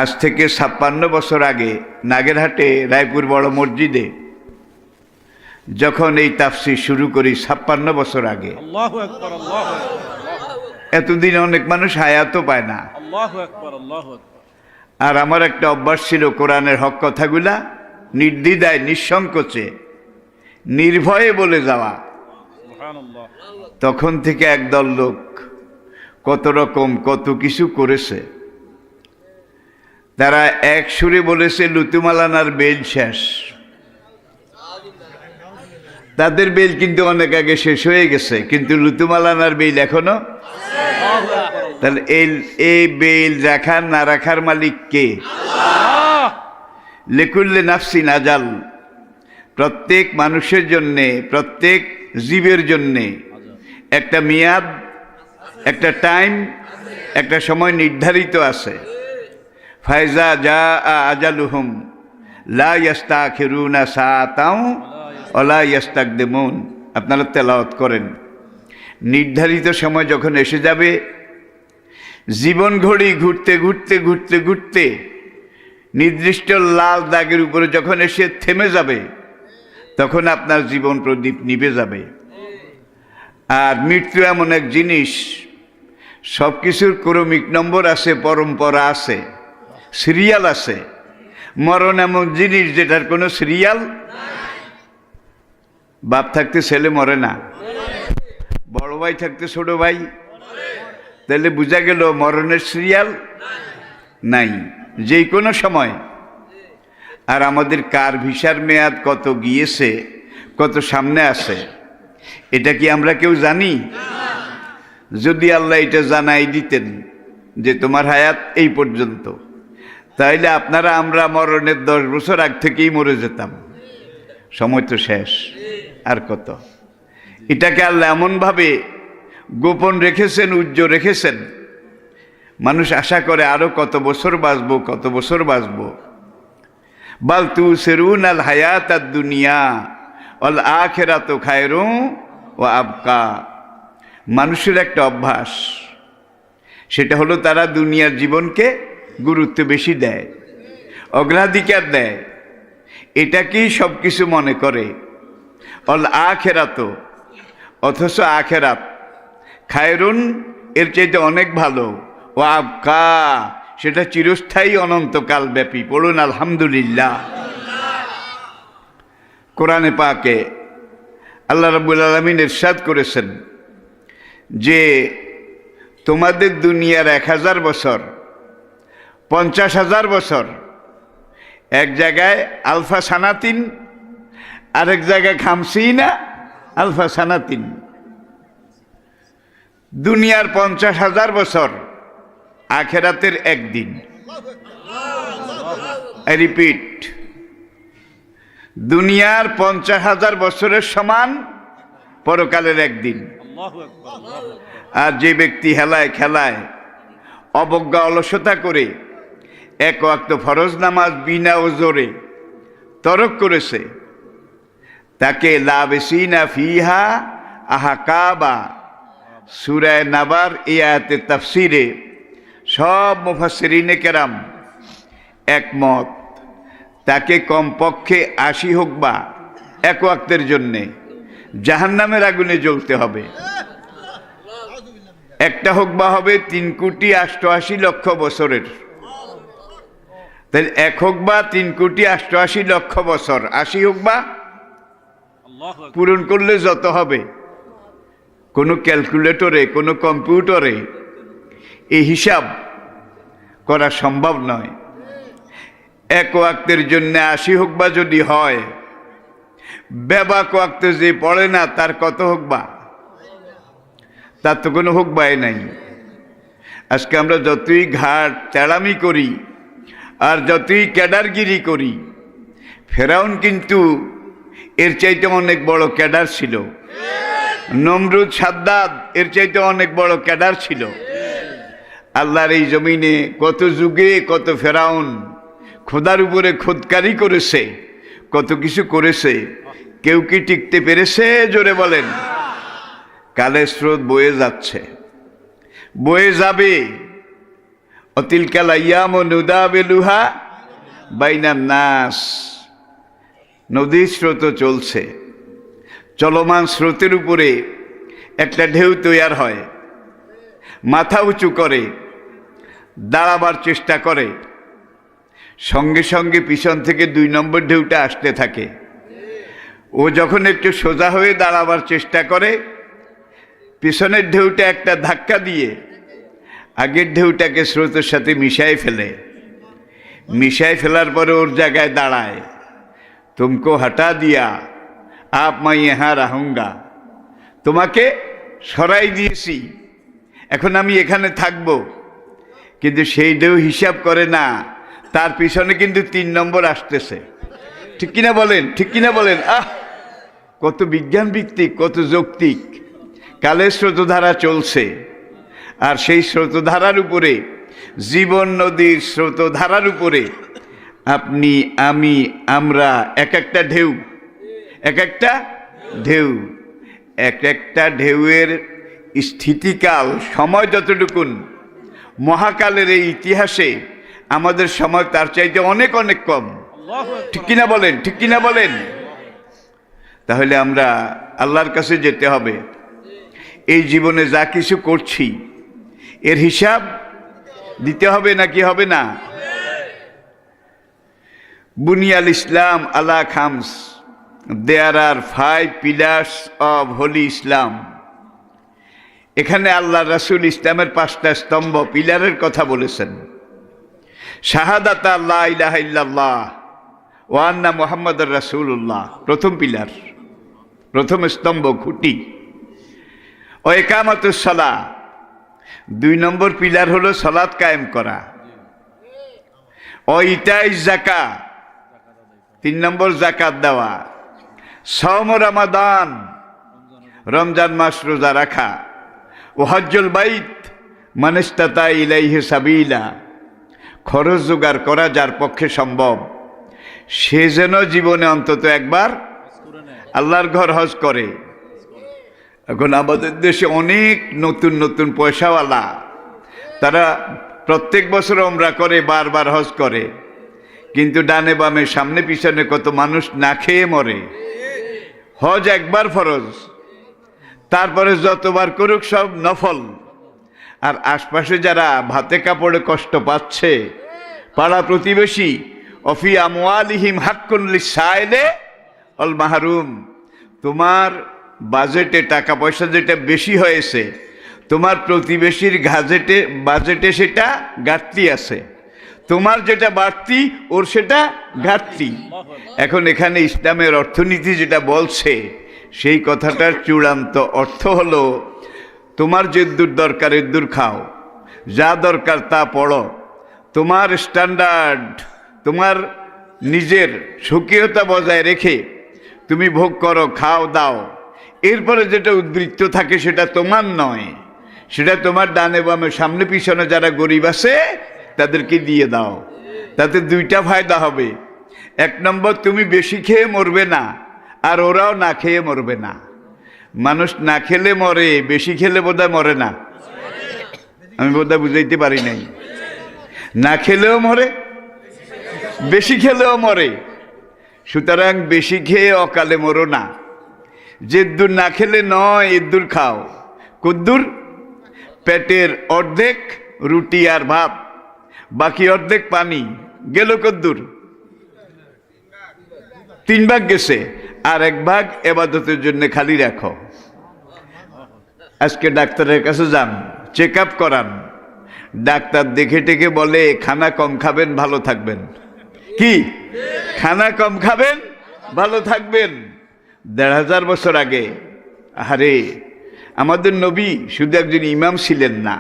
আজ থেকে ৫৬ বছর আগে নাগেরহাটে রায়পুর বড় মসজিদে যখন এই তাফসীর শুরু করি ৫৬ বছর আগে, আল্লাহু আকবার, আল্লাহু আকবার, এতদিন অনেক মানুষ হায়াতও পায় না। আল্লাহু আকবার, আল্লাহু আকবার। আর আমার একটা অভ্যাস ছিল কোরআনের হক কথাগুলা নির্দ্বিধায় নিঃসংকোচে নির্ভয়ে বলে যাওয়া। সুবহানাল্লাহ। তখন থেকে একদল লোক কত রকম কত কিছু করেছে। তারা এক সুরে বলেছে লুতুমালানার বেল শেষ। তাদের বেল কিন্তু অনেক আগে শেষ হয়ে গেছে, কিন্তু লুতুমালানার বেল এখনো। তাহলে এই বেল রাখার না রাখার মালিক কে? লিকুল্লি নাফসিন আজাল। প্রত্যেক মানুষের জন্যে, প্রত্যেক জীবের জন্যে একটা মেয়াদ, একটা টাইম, একটা সময় নির্ধারিত আছে। ফায়জা জা আজালুহুম লা ইস্তাখিরুনা সাআতাও ওয়ালা ইস্তাকদিমুন। আপনারা তেলাওয়াত করেন। নির্ধারিত সময় যখন এসে যাবে, জীবন ঘড়ি ঘুরতে ঘুরতে ঘুরতে ঘুরতে নির্দিষ্ট লাল দাগের উপরে যখন এসে থেমে যাবে, তখন আপনার জীবন প্রদীপ নিভে যাবে। আর মৃত্যু এমন এক জিনিস, সব কিছুর ক্রমিক নম্বর আছে, পরম্পরা আছে, সিরিয়াল আছে। মরণ এমন জিনিস যেটার কোনো সিরিয়াল। বাপ থাকতে ছেলে মরে না, বড় ভাই থাকতে ছোট ভাই। তাহলে বোঝা গেল মরণের সিরিয়াল নাই, যে কোনো সময়। আর আমাদের কার ভিসার মেয়াদ কত গিয়েছে, কত সামনে আছে, এটা কি আমরা কেউ জানি? যদি আল্লাহ এটা জানাই দিতেন যে তোমার হায়াত এই পর্যন্ত, তাইলে আপনারা আমরা মরণের 10 বছর আগ থেকেই মরে যেতাম। সময় তো শেষ, আর কত। এটাকে আল্লাহ এমনভাবে গোপন রেখেছেন, উজ্জ্বল রেখেছেন। মানুষ আশা করে আরো কত বছর বাঁচবো, কত বছর বাঁচবো। বাল তুসিরুনাল হায়াতাদ দুনিয়া ওয়াল আখিরাতু খায়রুন ওয়া আবকা। মানুষের একটা অভ্যাস, সেটা হলো তারা দুনিয়ার জীবনকে গুরুত্ব বেশি দেয়, অগ্রাধিকার দেয়। এটাকেই সব কিছু মনে করে। ওয়াল আখিরাতু, অথচ আখিরাত খায়রুন, এর চাইতে অনেক ভালো। ওয়া আবকা, সেটা চিরস্থায়ী, অনন্তকাল ব্যাপী। পড়ুন আলহামদুলিল্লাহ। কোরআনে পাকে আল্লাহ রাব্বুল আলামিন ইরশাদ করেছেন যে তোমাদের দুনিয়ার 1000 বছর, 50,000 বছর। এক জায়গায় আলফা সানাতিন, আরেক জায়গায় খামসিনা আলফা সানাতিন। দুনিয়ার 50,000 বছর, আখেরাতের একদিন। আই রিপিট, দুনিয়ার 50,000 বছরের সমান পরকালের একদিন। আল্লাহু আকবার, আল্লাহু আকবার। আর যে ব্যক্তি হেলায় খেলায় অবজ্ঞা অলসতা করে এক ওয়াক্ত ফরজ নামাজ বিনা ওজরে তরক করেছে, তাকে লাবিসিনা ফিহা আহকাবা। সূরা নাবার এই আয়াতের তাফসিরে সব মুফাসসিরিনে কেরাম একমত, তাকে কমপক্ষে 80 হোক বা এক ওয়াক্তের জন্যে জাহান্নামের আগুনে জ্বলতে হবে। একটা হোক বা হবে 3,88,00,000 বছরের। তাই এক হোক বা 3,88,00,000 বছর, 80 হোক বা, আল্লাহু আকবার। পূরণ করলে যত হবে। কোনো ক্যালকুলেটরে, কোনো কম্পিউটারে এই হিসাব করা সম্ভব নয়। এক ওয়াক্তের জন্য 80 হোক বা যদি হয়, বেবাক ওয়াক্তে যে পড়ে না তার কত হোক বা, তার তো কোনো হোক বাই নাই। আজকে আমরা যতই ঘাট তেড়ামি করি আর যতই ক্যাডারগিরি করি, ফেরাউন কিন্তু এর চাইতে অনেক বড় ক্যাডার ছিল। নমরুদ, সাদ্দাদ এর চাইতে অনেক বড় ক্যাডার ছিল। আল্লাহর এই জমিনে কত যুগে কত ফেরাউন খোদার উপরে খোদকারি করেছে, কত কিছু করেছে। কেউ কি টিকতে পেরেছে? জোরে বলেন। কালের স্রোত বয়ে যাচ্ছে, বয়ে যাবে। অতিলকাল আইয়াম নুদাবিলুহা বাইনান নাস। নদীর স্রোত চলছে, চলমান স্রোতের উপরে একটা ঢেউ তৈয়ার হয়, মাথা উঁচু করে দাঁড়াবার চেষ্টা করে, সঙ্গে সঙ্গে পিছন থেকে 2 নম্বর ঢেউটা আসতে থাকে। ও যখন একটু সোজা হয়ে দাঁড়াবার চেষ্টা করে, পিছনের ঢেউটা একটা ধাক্কা দিয়ে আগের ঢেউটাকে স্রোতের সাথে মিশাই ফেলে। মিশাই ফেলার পরে ওর জায়গায় দাঁড়ায়, তুমকো হটা দিয়া আপ মাই ইহাঁ রাহুঙ্গা, তোমাকে সরাই দিয়েছি, এখন আমি এখানে থাকব। কিন্তু সেই ঢেউ হিসাব করে না, তার পিছনে কিন্তু 3 নম্বর আসতেছে। ঠিক কিনা বলেন, ঠিক কিনা বলেন? কত বিজ্ঞান ভিত্তিক, কত যৌক্তিক। কালের স্রোতধারা চলছে, আর সেই স্রোতধারার উপরে, জীবন নদীর স্রোতধারার উপরে আপনি, আমি, আমরা এক একটা ঢেউ, এক একটা ঢেউ, এক একটা ঢেউয়ের স্থিতিকাল, সময় যতটুকুন মহাকালের এই ইতিহাসে আমাদের সময় তার চাইতে অনেক অনেক কম। ঠিক কিনা বলেন, ঠিক কিনা বলেন? তাহলে আমরা আল্লাহর কাছে যেতে হবে। এই জীবনে যা কিছু করছি এর হিসাব দিতে হবে নাকি হবে না? বুনিয়াল ইসলাম আলা খামস, দেয়ার আর 5 পিলার্স অব হোলি ইসলাম। এখানে আল্লাহ রাসূল ইসলামের 5টা স্তম্ভ, পিলারের কথা বলেছেন। শাহাদাত লা ইলাহা ইল্লাল্লাহ ওয়া আন্না মুহাম্মাদুর রাসূলুল্লাহ, প্রথম পিলার, প্রথম স্তম্ভ, খুঁটি। ও ইকামাতুস সালাহ, 2 নম্বর পিলার হলো সালাত কায়েম করা। ও ইতাইজ যাকাত, 3 নম্বর যাকাত দেওয়া। সওম রমাদান, রমজান মাস রোজা রাখা। ও হজ্জুল বাইত মান ইসতাতা ইলাইহি সাবিলা, খরচ জোগাড় করা যার পক্ষে সম্ভব, সে যেন জীবনে অন্তত একবার আল্লাহর ঘর হজ করে। এখন আমাদের দেশে অনেক নতুন নতুন পয়সাওয়ালা, তারা প্রত্যেক বছর ওমরা করে, বারবার হজ করে, কিন্তু ডানে বামে সামনে পিছনে কত মানুষ না খেয়ে মরে। হজ একবার ফরজ, তারপরে যতবার করুক সব নফল। আর আশপাশে যারা ভাতে কাপড়ে কষ্ট পাচ্ছে, পাড়া প্রতিবেশী, অফি আমওয়ালিহিম হাক্কুন লিসাইলে অল মাহরুম, তোমার বাজেটে টাকা পয়সা যেটা বেশি হয়েছে, তোমার প্রতিবেশীর বাজেটে সেটা ঘাটতি আছে, তোমার যেটা বাড়তি ওর সেটা ঘাটতি। এখন এখানে ইসলামের অর্থনীতি যেটা বলছে, সেই কথাটার চূড়ান্ত অর্থ হলো, তোমার যে দূর দরকার দূর খাও, যা দরকার তা পড়ো, তোমার স্ট্যান্ডার্ড, তোমার নিজের স্বকীয়তা বজায় রেখে তুমি ভোগ করো, খাও, দাও। এরপরে যেটা উদ্বৃত্ত থাকে সেটা তোমার নয়, সেটা তোমার ডানে বামে সামনে পিছনে যারা গরিব আছে তাদেরকে দিয়ে দাও। তাতে 2টা ফায়দা হবে। 1 নম্বর, তুমি বেশি খেয়ে মরবে না, আর ওরাও না খেয়ে মরবে না। মানুষ না খেলে মরে, বেশি খেলে বোধহয় মরে না। আমি বোধহয় বুঝাইতে পারি নাই। না খেলেও মরে, বেশি খেলেও মরে। সুতরাং বেশি খেয়ে অকালে মরো না। যে দূর না খেলে নয়, এদূর খাও। কদ্দূর? পেটের অর্ধেক রুটি আর ভাত, বাকি অর্ধেক পানি। গেল কদ্দূর? 3 ভাগ গেছে, আর 1 ভাগ এবাদতের জন্য খালি রাখো। আজকে ডাক্তারের কাছে যান, চেক আপ করান। ডাক্তার দেখে টেকে বলে খানা কম খাবেন, ভালো থাকবেন। কি? খানা কম খাবেন, ভালো থাকবেন। 1500 বছর আগে, আরে আমাদের নবী শুধু একজন ইমাম ছিলেন না,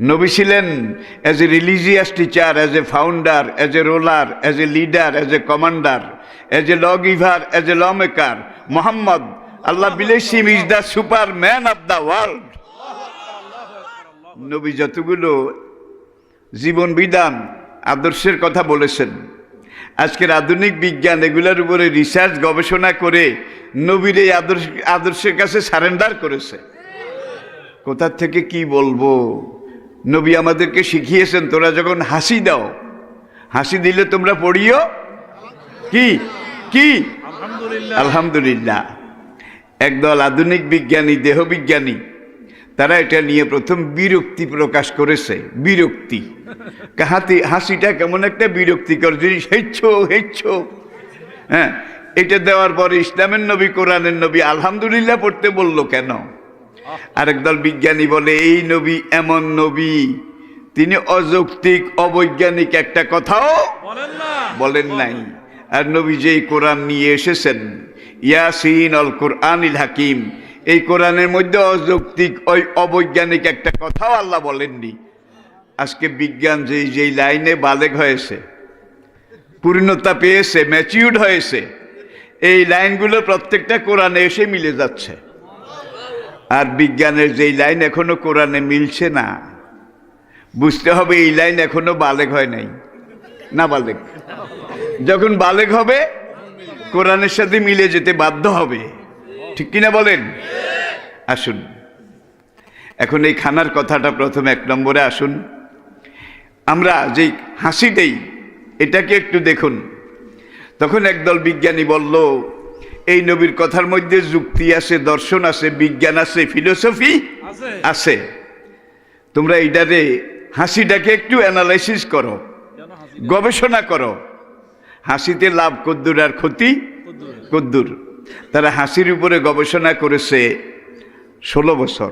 নবী ছিলেন as a religious teacher, as a founder, as a ruler, as a leader, as a commander, as a law giver, as a law maker. Mohammad, Allah bless him is the super man of the world. নবী যতগুলো জীবন বিধান, আদর্শের কথা বলেছেন, আজকের আধুনিক বিজ্ঞান এগুলোর উপরে রিসার্চ গবেষণা করে নবীর এই আদর্শের কাছে সারেন্ডার করেছে। কোথা থেকে কি বলবো, নবী আমাদেরকে শিখিয়েছেন তোরা যখন হাসি দাও, হাসি দিলে তোমরা পড়িও কি কি আলহামদুলিল্লাহ। আলহামদুলিল্লাহ। একদল আধুনিক বিজ্ঞানী, দেহবিজ্ঞানী, তারা এটা নিয়ে প্রথম বিরক্তি প্রকাশ করেছে। বিরক্তি, হাসিটা কেমন একটা বিরক্তিকর জিনিস, হেচ্ছো হেচ্ছো। হ্যাঁ, এটা দেওয়ার পরে ইসলামের নবী, কোরআনের নবী আলহামদুলিল্লাহ পড়তে বলল কেন? আরেকদল বিজ্ঞানী বলে এই নবী এমন নবী, তিনি অযৌক্তিক অবৈজ্ঞানিক একটা কথাও বলেন নাই। আর নবী যেই কোরআন নিয়ে এসেছেন, ইয়াসিন আল কোরআনিল হাকিম, এই কোরআনের মধ্যে অযৌক্তিক ওই অবৈজ্ঞানিক একটা কথাও আল্লাহ বলেননি। আজকে বিজ্ঞান যেই লাইনে বালেগ হয়েছে, পূর্ণতা পেয়েছে, ম্যাচিউরড হয়েছে, এই লাইনগুলো প্রত্যেকটা কোরআনে এসে মিলে যাচ্ছে। আর বিজ্ঞানের যেই লাইন এখনো কোরআনে মিলছে না, বুঝতে হবে এই লাইন এখনো বালেগ হয় নাই, না বালেগ। যখন বালেগ হবে কোরআনের সাথে মিলে যেতে বাধ্য হবে, ঠিক কিনা বলেন? আসুন এখন এই খানার কথাটা প্রথমে 1 নম্বরে আসুন। আমরা যেই হাসি দেই এটাকে একটু দেখুন। তখন একদল বিজ্ঞানী বলল এই নবীর কথার মধ্যে যুক্তি আছে, দর্শন আছে, বিজ্ঞান আছে, ফিলোসফি আছে। তোমরা এইটারে হাসিটাকে একটু অ্যানালাইসিস করো, গবেষণা করো। হাসিতে লাভ কদ্দুর আর ক্ষতি কদ্দুর। তারা হাসির উপরে গবেষণা করেছে 16 বছর।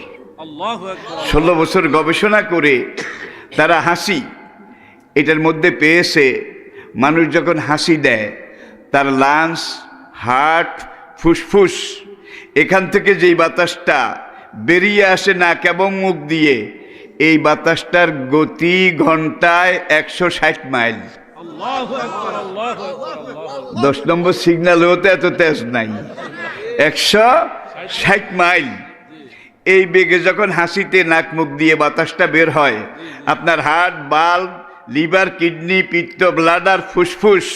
16 বছর গবেষণা করে তারা হাসি এটার মধ্যে পেয়েছে, মানুষ যখন হাসি দেয় তার লাংস, হার্ট, ফুসফুস, এখান থেকে যেই বাতাসটা বেরিয়ে আসে নাক এবং মুখ দিয়ে, এই বাতাসটার গতি ঘন্টায় 160 মাইল। 10 নম্বর সিগন্যাল হতে এত তেজ নাই, 160 মাইল। এই বেগে যখন হাসিতে নাক মুখ দিয়ে বাতাসটা বের হয়, আপনার হার্ট, বাল্ব, লিভার, কিডনি, পিত্ত, ব্লাডার, ফুসফুস,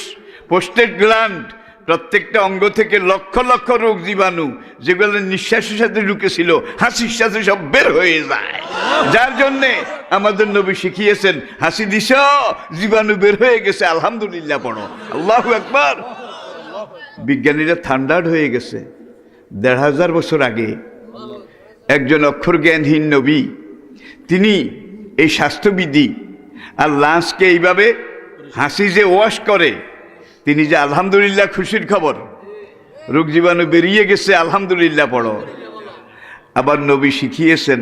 প্রোস্টেট গ্ল্যান্ড, প্রত্যেকটা অঙ্গ থেকে লক্ষ লক্ষ রোগ জীবাণু যেগুলো নিঃশ্বাসের সাথে ঢুকেছিল হাসির সাথে সব বের হয়ে যায়। যার জন্যে আমাদের নবী শিখিয়েছেন হাসি দিছ জীবাণু বের হয়ে গেছে, আলহামদুলিল্লাহ পড়ো, আল্লাহু আকবার। বিজ্ঞানীরা থান্ডার্ড হয়ে গেছে। 1500 বছর আগে একজন অক্ষর জ্ঞানহীন নবী, তিনি এই স্বাস্থ্যবিধি আর লাঞ্চকে এইভাবে হাসি যে ওয়াশ করে, তিনি যে আলহামদুলিল্লাহ খুশির খবর, রোগ জীবাণু বেরিয়ে গেছে, আলহামদুলিল্লাহ পড়ো। আবার নবী শিখিয়েছেন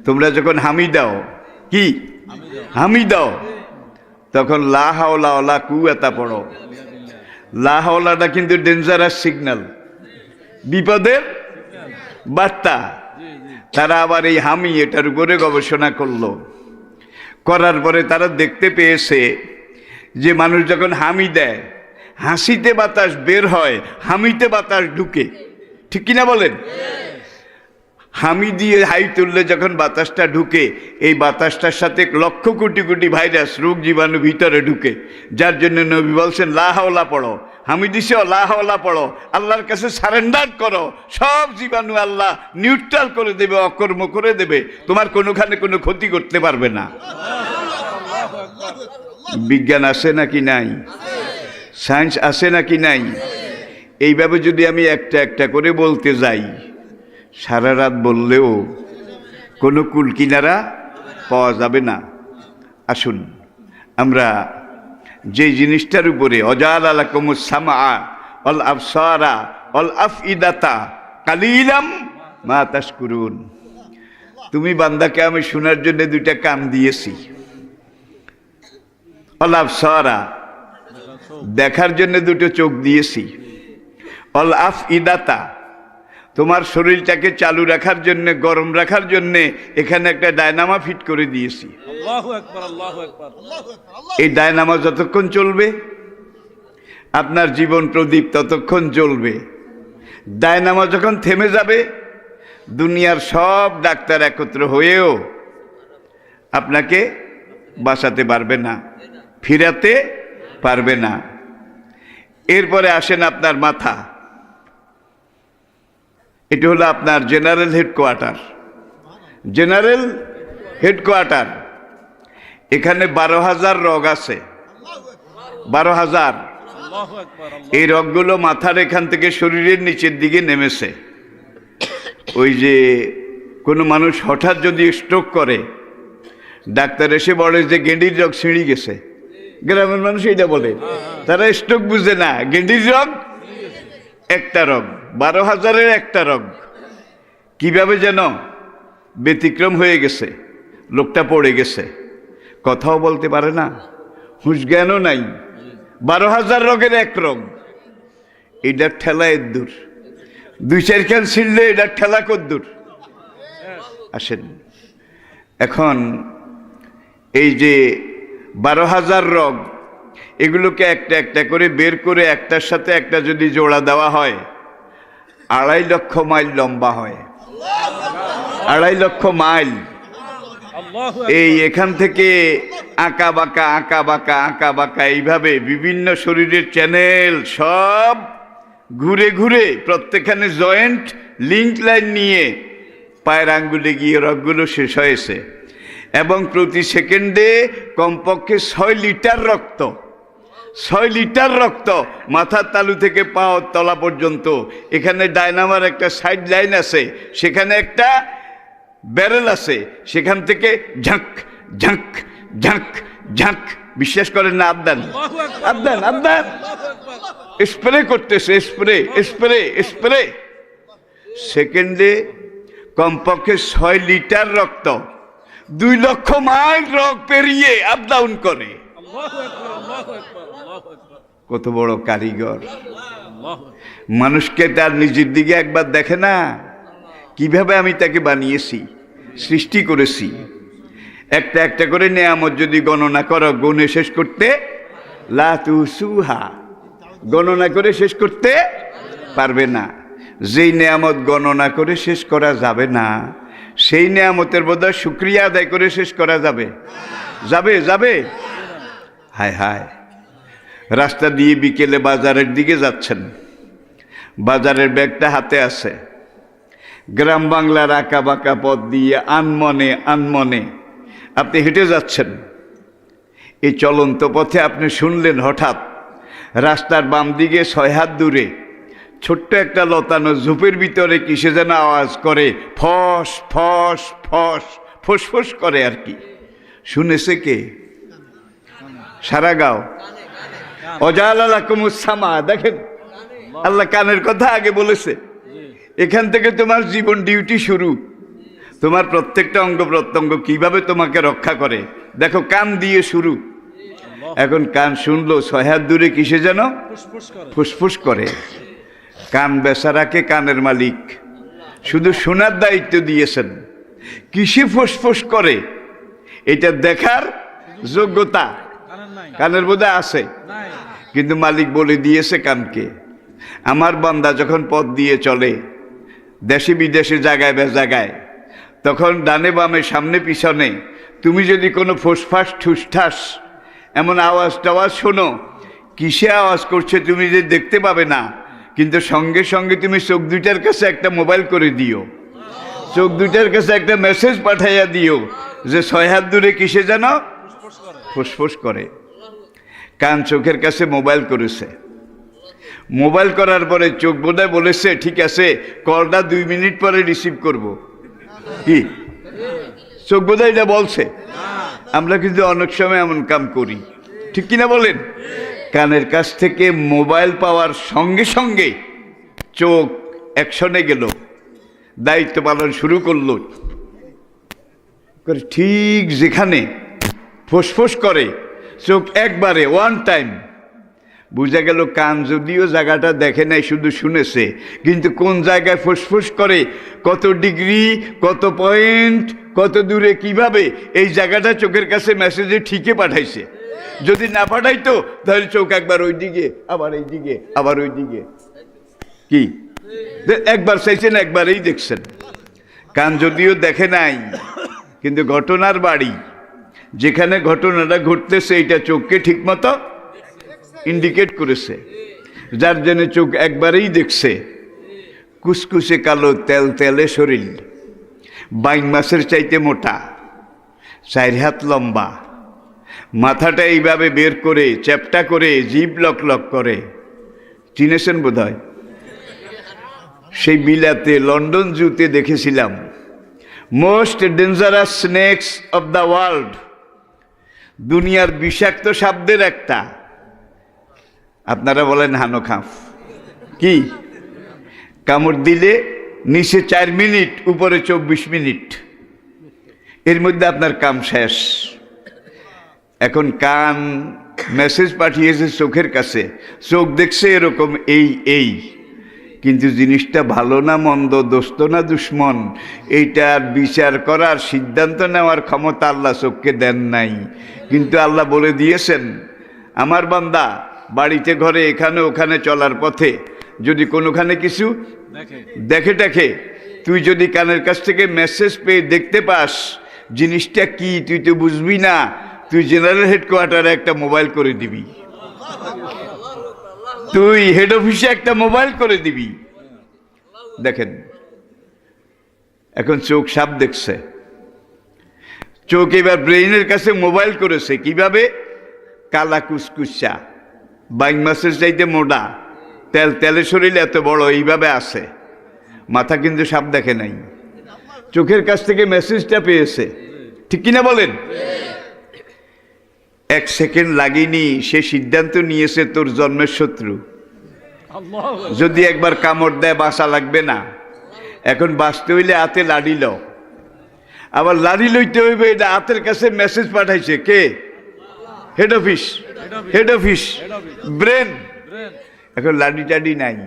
তোমরা যখন হামি দাও, কি হামি দাও, তখন লা হাওলা ওয়ালা কুওয়াতা পড়ো। লা হাওলাটা কিন্তু ডেঞ্জারাস সিগন্যাল, বিপদের বার্তা। তারা আবার এই হামি এটার উপরে গবেষণা করলো, করার পরে তারা দেখতে পেয়েছে যে মানুষ যখন হামি দেয়, হাসিতে বাতাস বের হয়, হামিতে বাতাস ঢুকে, ঠিক কিনা বলেন? হামি দিয়ে হাই তুললে যখন বাতাসটা ঢুকে, এই বাতাসটার সাথে লক্ষ কোটি কোটি ভাইরাস, রোগ জীবাণু ভিতরে ঢুকে। যার জন্য নবী বলছেন লা হাওলা পড়ো, হামি দিছে লা হাওলা পড়ো, আল্লাহর কাছে সারেন্ডার করো, সব জীবাণু আল্লাহ নিউট্রাল করে দেবে, অকর্ম করে দেবে, তোমার কোনোখানে কোনো ক্ষতি করতে পারবে না। বিজ্ঞান আছে নাকি নাই? সায়েন্স আছে নাকি নাই? এইভাবে যদি আমি একটা একটা করে বলতে যাই, সারা রাত বললেও কোনো কুল কিনারা পাওয়া যাবে না। আসুন আমরা যে জিনিসটার উপরে অজালা লাকুমুস সামআ ওয়াল আবসারা ওয়াল আফইদাতা কালিলাম মা তাশকুরুন, তুমি বান্দাকে আমি শোনার জন্য 2টা কান দিয়েছি, ওয়াল আবসারা দেখার জন্য 2টো চোখ দিয়েছি, ওয়াল আফইদাতা তোমার শরীরটাকে চালু রাখার জন্য, গরম রাখার জন্য এখানে একটা ডায়নামা ফিট করে দিয়েছি। আল্লাহু আকবার, আল্লাহু আকবার। এই ডায়নামা যতক্ষণ চলবে আপনার জীবন প্রদীপ ততক্ষণ জ্বলবে। ডায়নামা যখন থেমে যাবে, দুনিয়ার সব ডাক্তার একত্র হয়েও আপনাকে বাঁচাতে পারবে না, ফিরাতে পারবে না। এরপরে আসেন আপনার মাথা, এটা হলো আপনার জেনারেল হেডকোয়ার্টার। জেনারেল হেডকোয়ার্টার এখানে 12,000 রগ আছে, 12,000। আল্লাহু আকবার। এই রগগুলো মাথার এখান থেকে শরীরের নিচের দিকে নেমেছে। ওই যে কোনো মানুষ হঠাৎ যদি স্ট্রোক করে, ডাক্তার এসে বলে যে গেন্ডির রগ ছিঁড়ে গেছে, গ্রামের মানুষ এটা বলে, তারা স্ট্রোক বুঝে না, গেন্ডির রগ একটা রগ, 12,000-এর একটা রগ। কিভাবে যেন ব্যতিক্রম হয়ে গেছে, লোকটা পড়ে গেছে, কথাও বলতে পারে না, হুঁশ জ্ঞানও নাই, 12,000 রগের এক রগ। এটার ঠেলা এদ্দুর, 2-4 খান ছিঁড়লে এটার ঠেলা কদ্দুর। আসেন, এখন এই যে 12,000 রগ, এগুলোকে একটা একটা করে বের করে একটার সাথে একটা যদি জোড়া দেওয়া হয়, 2.5 লক্ষ মাইল লম্বা হয়। 2.5 লক্ষ মাইল। আল্লাহু এই এখান থেকে আঁকা বাঁকা আঁকা বাঁকা আঁকা বাঁকা এইভাবে বিভিন্ন শরীরের চ্যানেল সব ঘুরে ঘুরে প্রত্যেকখানে জয়েন্ট লিঙ্ক লাইন নিয়ে পায়ের আঙ্গুলে গিয়ে রগগুলো শেষ হয়েছে। এবং প্রতি সেকেন্ডে কমপক্ষে 6 লিটার রক্ত, 6 লিটার রক্ত মাথার তালু থেকে পাওয়ার তলা পর্যন্ত। এখানে ডায়নামার একটা সাইড লাইন আছে, সেখানে একটা ব্যারেল আছে, সেখান থেকে ঝাঁক ঝাঁক ঝাঁক ঝাঁক, বিশ্বাস করেন না, আবদান আবদান আবদান স্প্রে করতেছে, স্প্রে স্প্রে স্প্রে। সেকেন্ডে কমপক্ষে 6 লিটার রক্ত 2 লক্ষ মাইল রগ পেরিয়ে আপ ডাউন করে। কত বড় কারিগর! মানুষকে তার নিজের দিকে একবার দেখে না, কিভাবে আমি তাকে বানিয়েছি, সৃষ্টি করেছি। একটা একটা করে নেয়ামত যদি গণনা করো, গণে শেষ করতে লা তুসুহা, গণনা করে শেষ করতে পারবে না। যেই নেয়ামত গণনা করে শেষ করা যাবে না, সেই নেয়ামতের বোধহয় শুকরিয়া আদায় করে শেষ করা যাবে? যাবে যাবে? হায় হায়! রাস্তা দিয়ে বিকেলে বাজারের দিকে যাচ্ছেন, বাজারের ব্যাগটা হাতে আছে, গ্রাম বাংলার আঁকা বাঁকা পথ দিয়ে আনমনে আনমনে আপনি হেঁটে যাচ্ছেন। এই চলন্ত পথে আপনি শুনলেন হঠাৎ রাস্তার বাম দিকে 6 হাত দূরে ছোট্ট একটা লতানো ঝোপের ভিতরে কিসে যেন আওয়াজ করে, ফস ফস ফস, ফোসফোস করে আর কি। শুনেছে কে? সারা গাঁও। অজালাকুমুসসামা, দেখেন আল্লাহ কানের কথা আগে বলেছে। এখান থেকে তোমার জীবন ডিউটি শুরু। তোমার প্রত্যেকটা অঙ্গ প্রত্যঙ্গ কিভাবে তোমাকে রক্ষা করে দেখো, কান দিয়ে শুরু। এখন কান শুনলো 6 হাত দূরে কিসে যেন ফুসফুস করে। কান বেচারাকে কানের মালিক শুধু শোনার দায়িত্ব দিয়েছেন, কিসে ফুসফুস করে এটা দেখার যোগ্যতা কানের বোধহয় আছে, কিন্তু মালিক বলে দিয়েছে কানকে। আমার বান্দা যখন পথ দিয়ে চলে দেশে বিদেশে জায়গায় বেজাগায়, তখন ডানে বামে সামনে পিছনে তুমি যদি কোনো ফোসফাস ঠুসঠাস এমন আওয়াজ টাওয়াজ শোনো, কিসে আওয়াজ করছে তুমি যে দেখতে পাবে না, কিন্তু সঙ্গে সঙ্গে তুমি চোখ দুইটার কাছে একটা মোবাইল করে দিও, চোখ দুইটার কাছে একটা মেসেজ পাঠাইয়া দিও যে 6 হাত দূরে কিসে যেন ফুসফুস করে। কান চোখের কাছে মোবাইল করেছে, মোবাইল করার পরে চোখ বোধহয় বলেছে ঠিক আছে, কলটা 2 মিনিট পরে রিসিভ করব। কি চোখ বোধহয় এটা বলছে? আমরা কিন্তু অনেক সময় এমন কাম করি, ঠিক কিনা বলেন? কানের কাছ থেকে মোবাইল পাওয়ার সঙ্গে সঙ্গে চোখ অ্যাকশনে গেল, দায়িত্ব পালন শুরু করলো। ঠিক যেখানে ফুসফুস করে চোখ একবারে ওয়ান টাইম বুঝা গেল। কান যদিও জায়গাটা দেখে নাই, শুধু শুনেছে, কিন্তু কোন জায়গায় ফুসফুস করে, কত ডিগ্রি, কত পয়েন্ট, কত দূরে, কিভাবে, এই জায়গাটা চোখের কাছে মেসেজে ঠিকই পাঠাইছে। যদি না পাঠাইতো তাহলে চোখ একবার ওই দিকে, আবার এই দিকে, আবার ওই দিকে। কি একবার চাইছেন, একবারেই দেখছেন। কান যদিও দেখে নাই, কিন্তু ঘটনার বাড়ি যেখানে ঘটনাটা ঘটতেছে এটা চোখকে ঠিক মতো ইন্ডিকেট করেছে, যার জন্য চোখ একবারেই দেখছে। কুসকুসে কালো তেল তেলে শরীর, বাইন মাছের চাইতে মোটা, 4 হাত লম্বা, মাথাটা এইভাবে বের করে চ্যাপটা করে জিভ লক লক করে, চিনেছেন বোধহয়? সেই বিলাতে লন্ডন জুতে দেখেছিলাম most dangerous snake's of the world, দুনিয়ার বিষাক্ত সাপদের একটা। আপনারা বলেন হানোখাফ, কি কামড় দিলে নিচে 4 মিনিট, উপরে 24 মিনিট, এর মধ্যে আপনার কাম শেষ। এখন কান মেসেজ পাঠিয়েছে চোখের কাছে, চোখ দেখছে এরকম এই, কিন্তু জিনিসটা ভালো না মন্দ, দোস্ত না দুশ্মন, এইটার বিচার করার সিদ্ধান্ত নেওয়ার ক্ষমতা আল্লাহ চোখকে দেন নাই। কিন্তু আল্লাহ বলে দিয়েছেন, আমার বান্দা বাড়িতে ঘরে এখানে ওখানে চলার পথে যদি কোনোখানে কিছু দেখে তুই যদি কানের কাছ থেকে মেসেজ পেয়ে দেখতে পাস জিনিসটা কি, তুই তো বুঝবি না, তুই জেনারেল হেডকোয়ার্টারে একটা মোবাইল করে দিবি, তুই হেড অফিসে একটা মোবাইল করে দিবি। দেখেন এখন চোখ সাপ দেখছে, চোখ এবার ব্রেইনের কাছে মোবাইল করেছে। কিভাবে? কালা কুসকুসা, বাইং মাছের চাইতে মোটা, তেলে শরীর এত বড়, এইভাবে আছে। মাথা কিন্তু সাপ দেখে নাই, চোখের কাছ থেকে মেসেজটা পেয়েছে, ঠিক কিনা বলেন? 1 সেকেন্ড লাগেনি, সে সিদ্ধান্ত নিয়েছে তোর জন্মের শত্রু, যদি একবার কামড় দেয় বাঁচা লাগবে না। এখন বাঁচতে হইলে হাতে লাড়ি ল, আবার লাড়ি লইতে হইবে, এটা হাতের কাছে মেসেজ পাঠাইছে কে? Head office brain. এখন লাড়ি টাড়ি নাই,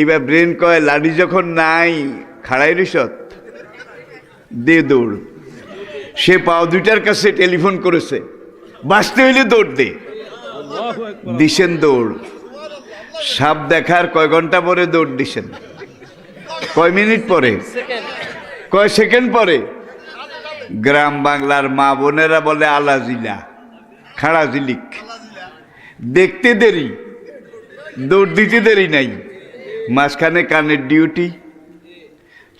এবার ব্রেন কয় লাড়ি যখন নাই খাড়াই রিসত দে দৌড়। সে পাও দুইটার কাছে টেলিফোন করেছে, বাঁচতে হইলে দৌড় দে, দিছেন দৌড়। সাপ দেখার কয় ঘন্টা পরে দৌড় দিছেন? কয় মিনিট পরে? কয় সেকেন্ড পরে? গ্রাম বাংলার মা বোনেরা বলে আলাজিলা, খাড়া জিলিক। দেখতে দেরি, দৌড় দিতে দেরি নাই, মাঝখানে কানের ডিউটি,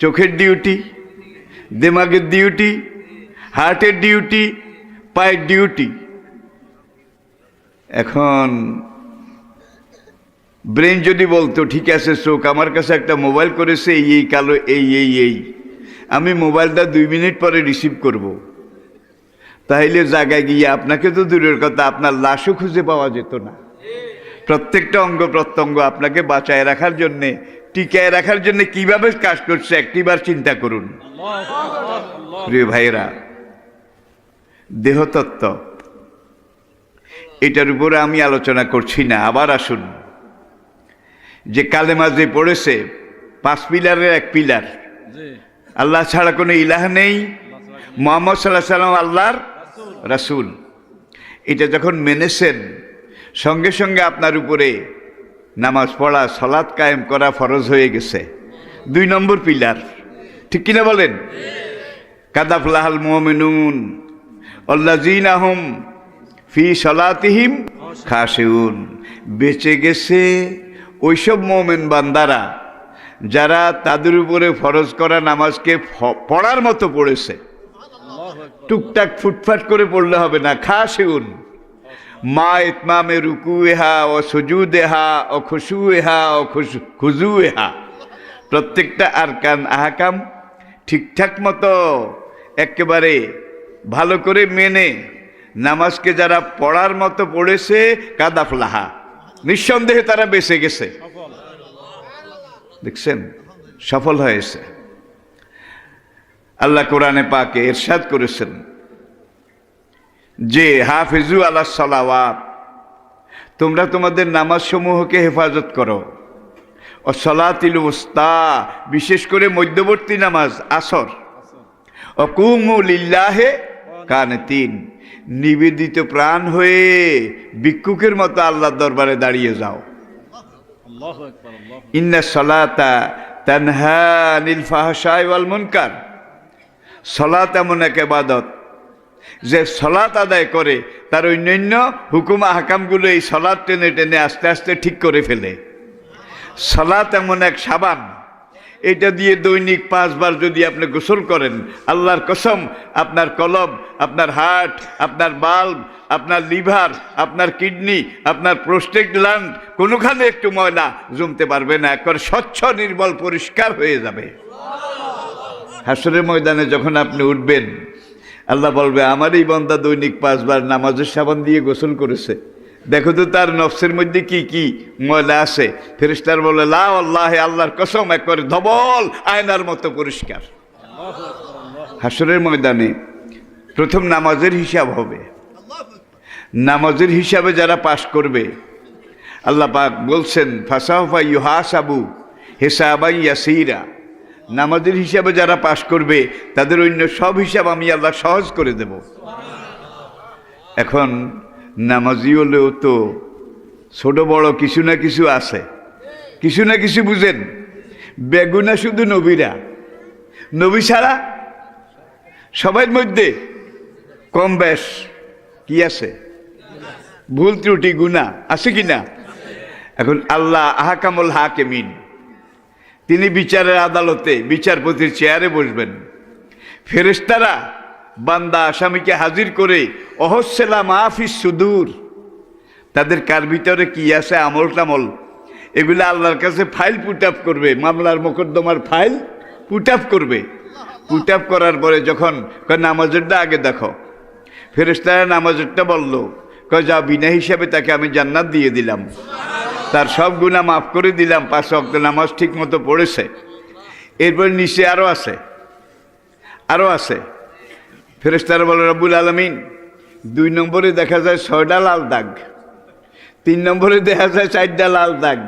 চোখের ডিউটি, দিমাগের ডিউটি, হার্টের ডিউটি, পায়ের ডিউটি। এখন ব্রেন যদি বলতো ঠিক আছে চোখ আমার কাছে একটা মোবাইল করেছে, এই কালো এই, আমি মোবাইলটা 2 মিনিট পরে রিসিভ করব, তাহলে জায়গায় গিয়ে আপনাকে তো দূরের কথা আপনার লাশও খুঁজে পাওয়া যেত না। প্রত্যেকটা অঙ্গ প্রত্যঙ্গ আপনাকে বাঁচায় রাখার জন্যে, টিকায় রাখার জন্য কিভাবে কাজ করছে একটিবার চিন্তা করুন। প্রিয় ভাইরা, দেহতত্ত্ব এটার উপরে আমি আলোচনা করছি না। আবার আসুন, যে কালেমা যে পড়েছে 5 পিলারের 1 পিলার, আল্লাহ ছাড়া কোনো ইলাহ নেই, মুহাম্মদ সাল্লাল্লাহু আলাইহি ওয়াসাল্লাম আল্লাহর রাসূল, এটা যখন মেনেছেন সঙ্গে সঙ্গে আপনার উপরে নামাজ পড়া, সালাত কায়েম করা ফরজ হয়ে গেছে। 2 নম্বর পিলার, ঠিক কিনা বলেন? কাদ আফলাহাল মুমিনুন আল্লাযীনা হুম ফি সালাতিহিম খাশিউন। বেঁচে গেছে ওইসব মুমিন বান্দারা যারা তাদের উপরে ফরজ করা নামাজকে পড়ার মতো পড়েছে। টুকটাক ফুটফাট করে পড়লে হবে না, খাশিউন মা ইতমামে রুকুহা ও সুজুদেহা ও খুশুহা ও খুজুহা। প্রত্যেকটা আরকান আহকাম ঠিকঠাক মতো একেবারে ভালো করে মেনে নামাজকে যারা পড়ার মতো পড়েছে, কাদাফলাহা, নিঃসন্দেহে তারা বেঁচে গেছে। দেখছেন, সফল হয়েছে। আল্লাহ কোরআনে পাকে ইরশাদ করেছেন যে হাফিজু আলাস সালাওয়াত, তোমরা তোমাদের নামাজ সমূহকে হেফাজত করো, ও সালাতিল উস্তা, বিশেষ করে মধ্যবর্তী নামাজ আসর, ও কুমু লিল্লাহে কানিতিন, নিবেদিত প্রাণ হয়ে ভিক্ষুকের মতো আল্লাহর দরবারে দাঁড়িয়ে যাও। ইন্না সালাতা তানহা আনিল ফাহশাই ওয়াল মুনকার। সালাত এমন এক ইবাদত যে সালাত আদায় করে তার অন্যান্য হুকুম আহকামগুলো এই সালাত টেনে টেনে আস্তে আস্তে ঠিক করে ফেলে। সালাত এমন এক সাবান, এটা দিয়ে দৈনিক 5 বার যদি আপনি গোসল করেন, আল্লাহর কসম আপনার কলব, আপনার হার্ট, আপনার বাল্ব, আপনার লিভার, আপনার কিডনি, আপনার প্রোস্টেট গ্ল্যান্ড কোনোখানে একটু ময়লা জমতে পারবে না, একবার স্বচ্ছ নির্মল পরিষ্কার হয়ে যাবে। হাসরের ময়দানে যখন আপনি উঠবেন, আল্লাহ বলবে আমার এই বান্দা দৈনিক 5 বার নামাজের সাবান দিয়ে গোসল করেছে, দেখো তো তার নফসের মধ্যে কি কি ময়লা আছে। ফেরেশতারা বলে লা আল্লাহে, আল্লাহর কসম একবারে ধবল আয়নার মতো পরিষ্কার। হাসরের ময়দানে প্রথম নামাজের হিসাব হবে। নামাজের হিসাবে যারা পাশ করবে, আল্লাহ পাক বলছেন ফাসাফা ইউহাসাবু হিসাবান ইয়াসীরা, নামাজের হিসাবে যারা পাশ করবে তাদের অন্য সব হিসাব আমি আল্লাহ সহজ করে দেব। এখন নামাজি হলেও তো ছোট বড় কিছু না কিছু আছে, কিছু না কিছু বুঝেন। বেগুনা শুধু নবীরা, নবী ছাড়া সবার মধ্যে কম বেশ কি আছে, ভুল ত্রুটি গুনাহ আছে কিনা। এখন আল্লাহ আহকামুল হাকিমিন, তিনি বিচারের আদালতে বিচারপতির চেয়ারে বসবেন। ফেরেশতারা বান্দা আসামিকে হাজির করে অহস্সেলা মাহফিস সুদূর, তাদের কার ভিতরে কি আছে আমল টামল এগুলো আল্লাহর কাছে ফাইল পুট আপ করবে, মামলার মোকদ্দমার ফাইল পুট আপ করবে। পুট আপ করার পরে যখন নামাজেরটা আগে দেখো, ফেরেশতারা নামাজেরটা বললো, যা বিনা হিসাবে তাকে আমি জান্নাত দিয়ে দিলাম, তার সব গুনাহ মাফ করে দিলাম, 5 ওয়াক্ত নামাজ ঠিক মতো পড়েছে। এরপর নিচে আরও আছে, আরও আছে। ফেরেশতারা বলে রব্বুল আলামিন, 2 নম্বরে দেখা যায় 6টা লাল দাগ, 3 নম্বরে দেখা যায় 4টা লাল দাগ,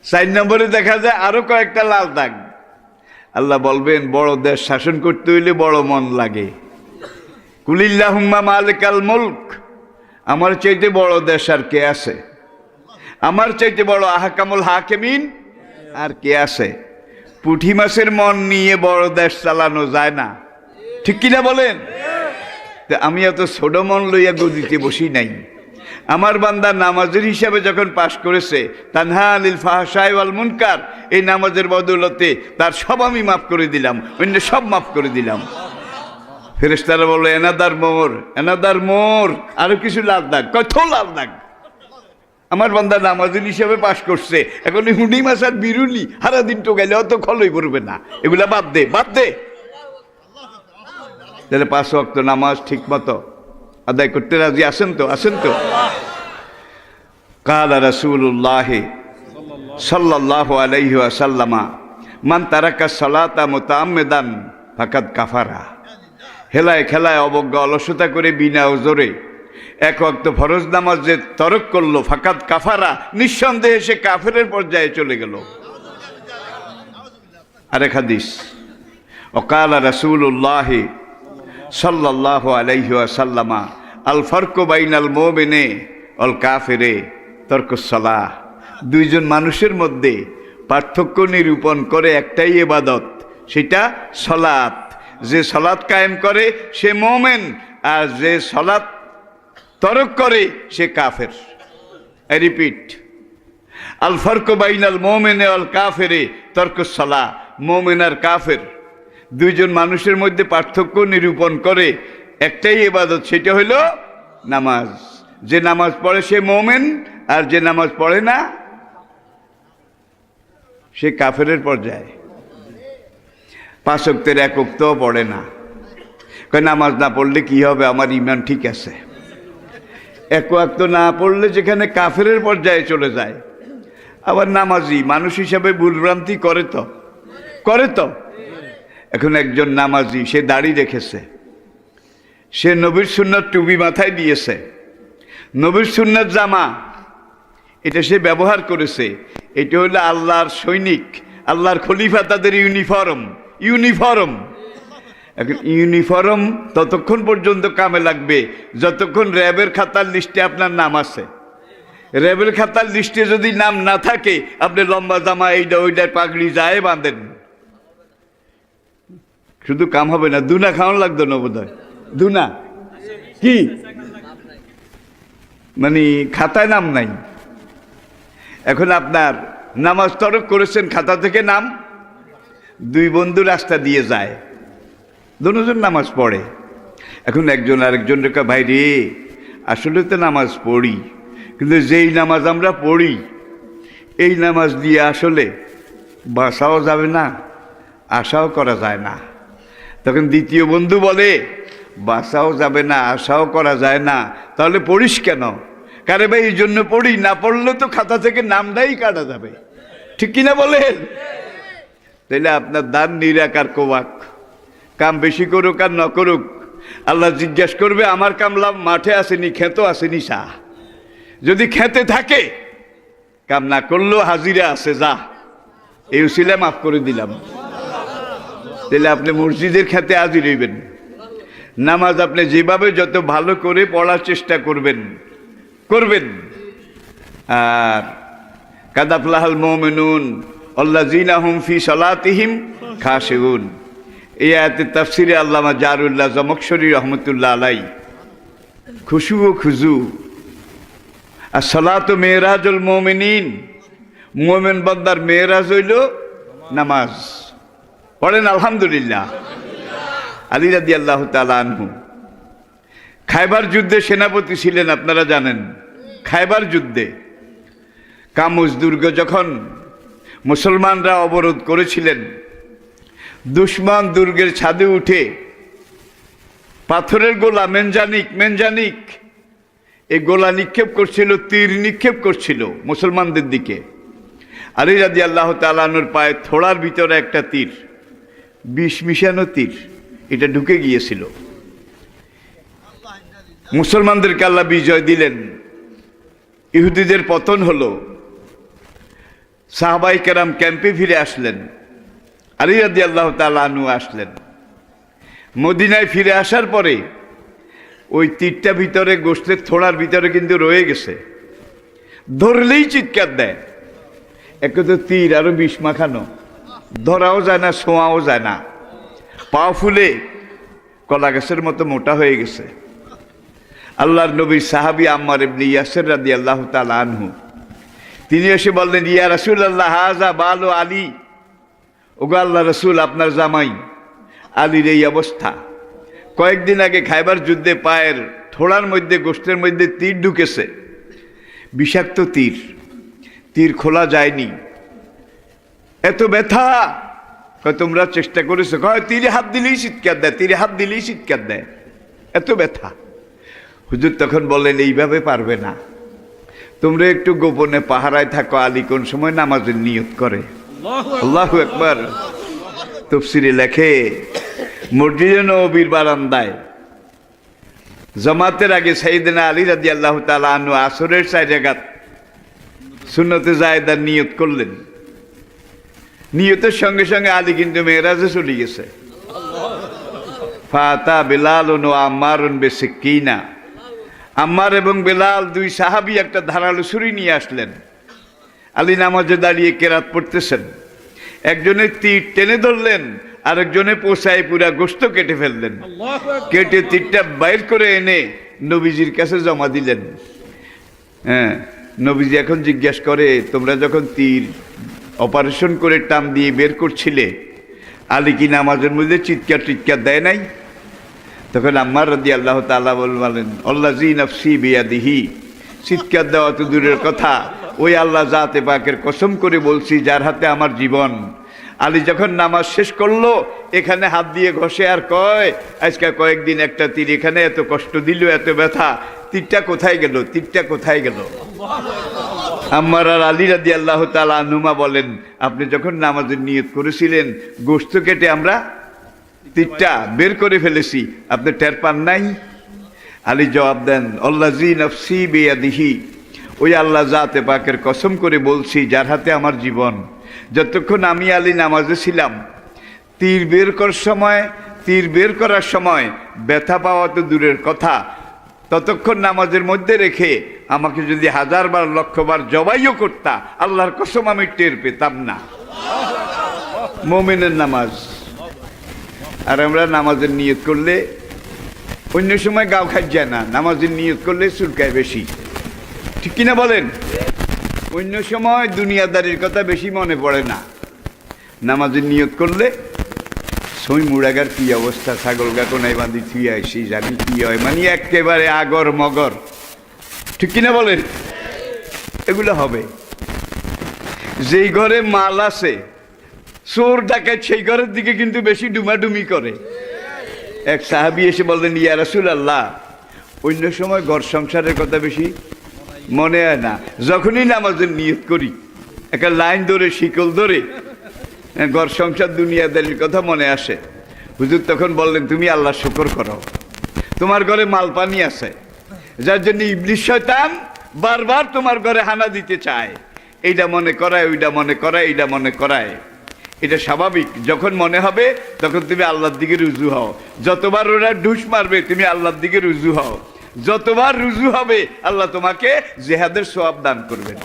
4 নম্বরে দেখা যায় আরো কয়েকটা লাল দাগ। আল্লাহ বলবেন বড় দেশ শাসন করতে হইলে বড় মন লাগে। কুলিল্লাহুম্মা মালিকাল মুলক, আমার চাইতে বড় দেশ আর কে আছে, আমার চাইতে বড় আহকামুল হাকিমিন আর কে আছে। পুঁটি মাছের মন নিয়ে বড় দেশ চালানো যায় না, ঠিক কিনা বলেন। আমি এত ছোট মন লইয়া গদিতে বসি নাই। আমার বান্দা নামাজের হিসাবে যখন পাশ করেছে, তানহা আনিল ফাহশাই ওয়াল মুনকার, এই নামাজের বদৌলতে তার সব আমি মাফ করে দিলাম, অন্য সব মাফ করে দিলাম। ফেরেশতারা বলে এনাদার মোর, এনাদার মোর, আরো কিছু লাল দাগ, কত লাল দাগ। আমার বান্দা নামাজের হিসাবে পাশ করছে, এখন হুডি মাছ আর বিরুলি সারা দিন তো গেলে অত খলই পড়বে না, এগুলা বাদ দে, বাদ দে। তাহলে 5 ওয়াক্ত নামাজ ঠিক মতো আদায় করতে রাজি আছেন তো, আছেন তো। কালা রাসূলুল্লাহ সাল্লাল্লাহু আলাইহি ওয়াসাল্লাম মান তারাকা সালাতা মুতাআম্মিদান ফাকাদ কাফারা, হেলায় খেলায় অবজ্ঞা অলসতা করে বিনা ওজরে 1 ওয়াক্ত ফরজ নামাজ যে তরক করলো, ফাকাদ কাফারা, নিঃসন্দেহে সে কাফেরের পর্যায়ে চলে গেল। আরেক হাদিস, ওয়াকালা রাসূলুল্লাহ সাল্লাল্লাহু আলাইহি ওয়াসাল্লাম আল ফারকু বাইনাল মুমিনি ওয়াল কাফিরি তারকুস সালাহ, 2 জন মানুষের মধ্যে পার্থক্য নিরূপণ করে একটাই ইবাদত, সেটা সালাত। যে সালাত কায়েম করে সে মুমিন, আর যে সালাত তরক করে সে কাফের। আই রিপিট, আল ফারকু বাইনাল মুমিনি ওয়াল কাফিরি তারকুস সালাহ, মুমিন আর কাফের 2 জন মানুষের মধ্যে পার্থক্য নিরূপণ করে একটাই ইবাদত, সেটা হলো নামাজ। যে নামাজ পড়ে সে মুমিন, আর যে নামাজ পড়ে না সে কাফেরের পর্যায়ে। 5 ওয়াক্তের 1 ওয়াক্তও পড়ে না, কয় নামাজ না পড়লে কি হবে, আমার ঈমান ঠিক আছে। 1 ওয়াক্ত না পড়লে যেখানে কাফেরের পর্যায়ে চলে যায়। আবার নামাজি মানুষ হিসাবে ভুলভ্রান্তি করে তো, করে তো। এখন একজন নামাজি, সে দাড়ি রেখেছে, সে নবীর সুন্নাত টুপি মাথায় দিয়েছে, নবীর সুন্নাত জামা এটা সে ব্যবহার করেছে, এটা হলো আল্লাহর সৈনিক, আল্লাহর খলিফা, তাদের ইউনিফর্ম, ইউনিফর্ম। এখন ইউনিফর্ম ততক্ষণ পর্যন্ত কামে লাগবে যতক্ষণ র্যাবের খাতার লিস্টে আপনার নাম আছে। র্যাবের খাতার লিস্টে যদি নাম না থাকে, আপনি লম্বা জামা এইটা ওইটা পাগড়ি যায় বাঁধেন, শুধু কাম হবে না। দুনা খাওয়ান লাগতো না বোধহয়, দুনা কি মানে খাতায় নাম নাই। এখন আপনার নামাজ তরক করেছেন, খাতা থেকে নাম দুই বন্ধু রাস্তা দিয়ে যায়, দুজন নামাজ পড়ে। এখন একজন আরেকজনকে কয়, ভাই রে, আসলে তো নামাজ পড়ি, কিন্তু যেই নামাজ আমরা পড়ি এই নামাজ দিয়ে আসলে বাসাও যাবে না, আশাও করা যায় না। তখন দ্বিতীয় বন্ধু বলে, বাসাও যাবে না, আশাও করা যায় না, তাহলে পড়িস কেন? কারে ভাই, এই জন্য পড়ি, না পড়লে তো খাতা থেকে নামটাই কাটা যাবে। ঠিক কিনা বলেন? তাইলে আপনার দান নিরাকার কোবাক, কাম বেশি করুক আর ন করুক, আল্লাহ জিজ্ঞাসা করবে আমার কামলাম মাঠে আসেনি, খেতো আসেনি সা। যদি খেতে থাকে, কাম না করলেও হাজিরা আছে, যা এই উসিলা মাফ করে দিলাম। তাহলে আপনি মসজিদের খেতে হাজির হইবেন। নামাজ আপনি যেভাবে যত ভালো করে পড়ার চেষ্টা করবেন। আর কাদ আফলাহাল মুমিনুন আল্লাযীনা হুম ফি সালাতিহিম খাশিউন, এই আয়াতের তাফসিরে আল্লামা জারুল্লাহ জমকশরী রহমতুল্লাহ আলাই খুশু ও খুজু আর সালাতু মেরাজুল মুমিনিন, মুমিন বান্দার মেরাজ হইল নামাজ। পড়েন আলহামদুলিল্লাহ। আলী রাদিয়াল্লাহু তাআলা আনহু খায়বার যুদ্ধে সেনাপতি ছিলেন, আপনারা জানেন। খায়বার যুদ্ধে কামুজ দুর্গ যখন মুসলমানরা অবরোধ করেছিলেন, দুশমন দুর্গের ছাদে উঠে পাথরের গোলা, মেনজানিক এই গোলা নিক্ষেপ করছিল, তীর নিক্ষেপ করছিল মুসলমানদের দিকে। আলী রাদিয়াল্লাহু তাআলা আনহুর পায়ে থোড়ার ভিতরে একটা তীর, বিষ মিশানো তীর, এটা ঢুকে গিয়েছিল। মুসলমানদেরকে আল্লাহ বিজয় দিলেন, ইহুদিদের পতন হলো। সাহাবায়ে কেরাম ক্যাম্পে ফিরে আসলেন, আলী রাদিয়াল্লাহু তাআলা আনহু আসলেন। মদিনায় ফিরে আসার পরে ওই তীরটা ভিতরে, গোশতের থোড়ার ভিতরে কিন্তু রয়ে গেছে। ধরলেই চিৎকার দেয়। একে তো তীর, আরো বিষ মাখানো, ধরাও যায় না, ছোঁয়াও যায় না, পা ফুলে কলা গাছের মতো মোটা হয়ে গেছে। আল্লাহর নবীর সাহাবী আম্মার ইবনে ইয়াসির রাদিয়াল্লাহু তাআলা আনহু, তিনি এসে বললেন, ইয়া রাসূলুল্লাহ হাযা বালু আলী, ওগো আল্লাহ রাসূল, আপনার জামাই আলীর এই অবস্থা। কয়েকদিন আগে খায়বার যুদ্ধে পায়ের থোড়ার মধ্যে, গোশতের মধ্যে তীর ঢুকেছে, বিষাক্ত তীর খোলা যায়নি, এত ব্যথা। তোমরা চেষ্টা করেছো? তীরে হাত দিলেই চিৎকার দেয়, এত ব্যথা। হুজুর তখন বললেন, এইভাবে পারবে না, তোমরা একটু গোপনে পাহারায় থাকো। আলী কোন সময় নামাজের নিয়ত করে। আল্লাহু আকবার। তাফসীরে লেখে, মসজিদে নববীর বারান্দায় জামাতের আগে সাইয়েদনা আলী রাদিয়াল্লাহু তাআলা আনহু আসরের 4 রাকাত সুন্নতে জায়েদার নিয়ত করলেন। নিয়তের সঙ্গে সঙ্গে আলী কিন্তু মেরাজে চলে গেছে। ফাতা বেলালুন ওয়া আম্মারুন বিসিকিনা, আম্মার এবং বেলাল দুই সাহাবী একটা ধারালো ছুরি নিয়ে আসলেন। আলী নামাজে দাঁড়িয়ে কেরাত পড়তেছেন, একজনে তীর টেনে ধরলেন, আরেকজনে পোষায় পুরা গোশত কেটে ফেললেন। কেটে তীরটা বাইর করে এনে নবীজির কাছে জমা দিলেন। হ্যাঁ, নবীজি এখন জিজ্ঞাসা করে, তোমরা যখন তীর অপারেশন করে টান দিয়ে বের করছিলে, আলী কি নামাজের মধ্যে চিৎকার দেয় নাই? তখন আম্মার রাদিয়াল্লাহু তাআলা বললেন, আল্লাযী নাফসি বিয়াদিহি, চিৎকার দেওয়া তো দূরের কথা, ওই আল্লাহ জাতে পাকের কসম করে বলছি যার হাতে আমার জীবন। আলী যখন নামাজ শেষ করলো, এখানে হাত দিয়ে ঘষে আর কয়, আজকে কয়েকদিন একটা তীর এখানে এত কষ্ট দিল, এত ব্যথা, তীরটা কোথায় গেল? আম্মার আর আলী রাদিয়াল্লাহু তাআলা আনহুমা বলেন, আপনি যখন নামাজের নিয়ত করেছিলেন, গোশত কেটে আমরা তীরটা বের করে ফেলেছি, আপনি টের পান নাই? আলী জবাব দেন, আল্লাযী নাফসি বিয়াদিহি, ওই আল্লাহ জাতে পাকের কসম করে বলছি যার হাতে আমার জীবন, যতক্ষণ আমি আলী নামাজে ছিলাম, তীর বের করার সময় ব্যথা পাওয়া তো দূরের কথা, ততক্ষণ নামাজের মধ্যে রেখে আমাকে যদি 1000 বার 1,00,000 বার জবাইও করতা, আল্লাহর কসম আমি টের পেতাম না। মুমিনের নামাজ। আর আমরা নামাজের নিয়ত করলে অন্য সময় গাও খাই যায় না, নামাজের নিয়ত করলে চুলকায় বেশি। ঠিক কিনা বলেন? অন্য সময় দুনিয়াদারির কথা বেশি মনে পড়ে না, নামাজের নিয়ত করলে সই মুড়াগার কি অবস্থা, ছাগল গা কোনায় বাঁধি থুয়ে আসি, জানি কি হয়, মানে একেবারে আগর মগর, ঠিক কিনা বলেন? এগুলো হবে। যেই ঘরে মাল আছে, চোর ডাকাত সেই ঘরের দিকে কিন্তু বেশি ডুমাডুমি করে। এক সাহাবী এসে বললেন, ইয়া রাসূলুল্লাহ, অন্য সময় ঘর সংসারের কথা বেশি মনে হয় না, যখনই নামাজের নিয়ত করি একটা লাইন ধরে শিকল ধরে ঘর সংসার দুনিয়াদারির কথা মনে আসে। হুজুর তখন বললেন, তুমি আল্লাহর শুকর করো, তোমার ঘরে মাল পানি আছে, যার জন্য ইবলিস শয়তান বারবার তোমার ঘরে হানা দিতে চায়, এইটা মনে করায়, ওইটা মনে করায়, এইটা মনে করায়। এটা স্বাভাবিক। যখন মনে হবে তখন তুমি আল্লাহর দিকে রুজু হও। যতবার ওরা ঢুস মারবে তুমি আল্লাহর দিকে রুজু হও। যতবার রুজু হবে আল্লাহ তোমাকে জিহাদের সওয়াব দান করবেন।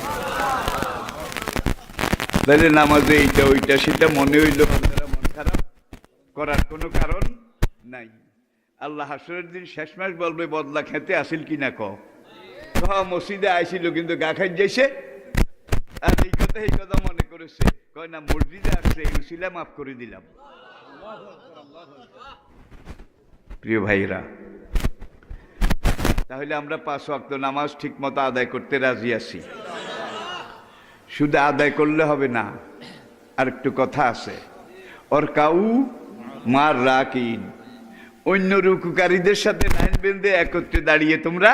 তাহলে নামাজে এইটা ওইটা সেটা মনে হইল, মন খারাপ করার কোনো কারণ নাই। আল্লাহ হাসরের দিন শেষ মাস বলবে, বদলা খেতে আসিল কিনা ক মসজিদে আইছিল কিন্তু গা খাই যাইছে, আর এই কথা মনে করেছে, কয় না মসজিদে আসছে, উসিলা মাফ করে দিলাম। প্রিয় ভাইরা, তাহলে আমরা 5 ওয়াক্ত নামাজ ঠিক মতো আদায় করতে রাজি আছি। শুধু আদায় করলে হবে না, আর একটু কথা আছে, ওর কাউ মার রাকিন, অন্য রুকুকারীদের সাথে লাইন বেঁধে একত্রে দাঁড়িয়ে তোমরা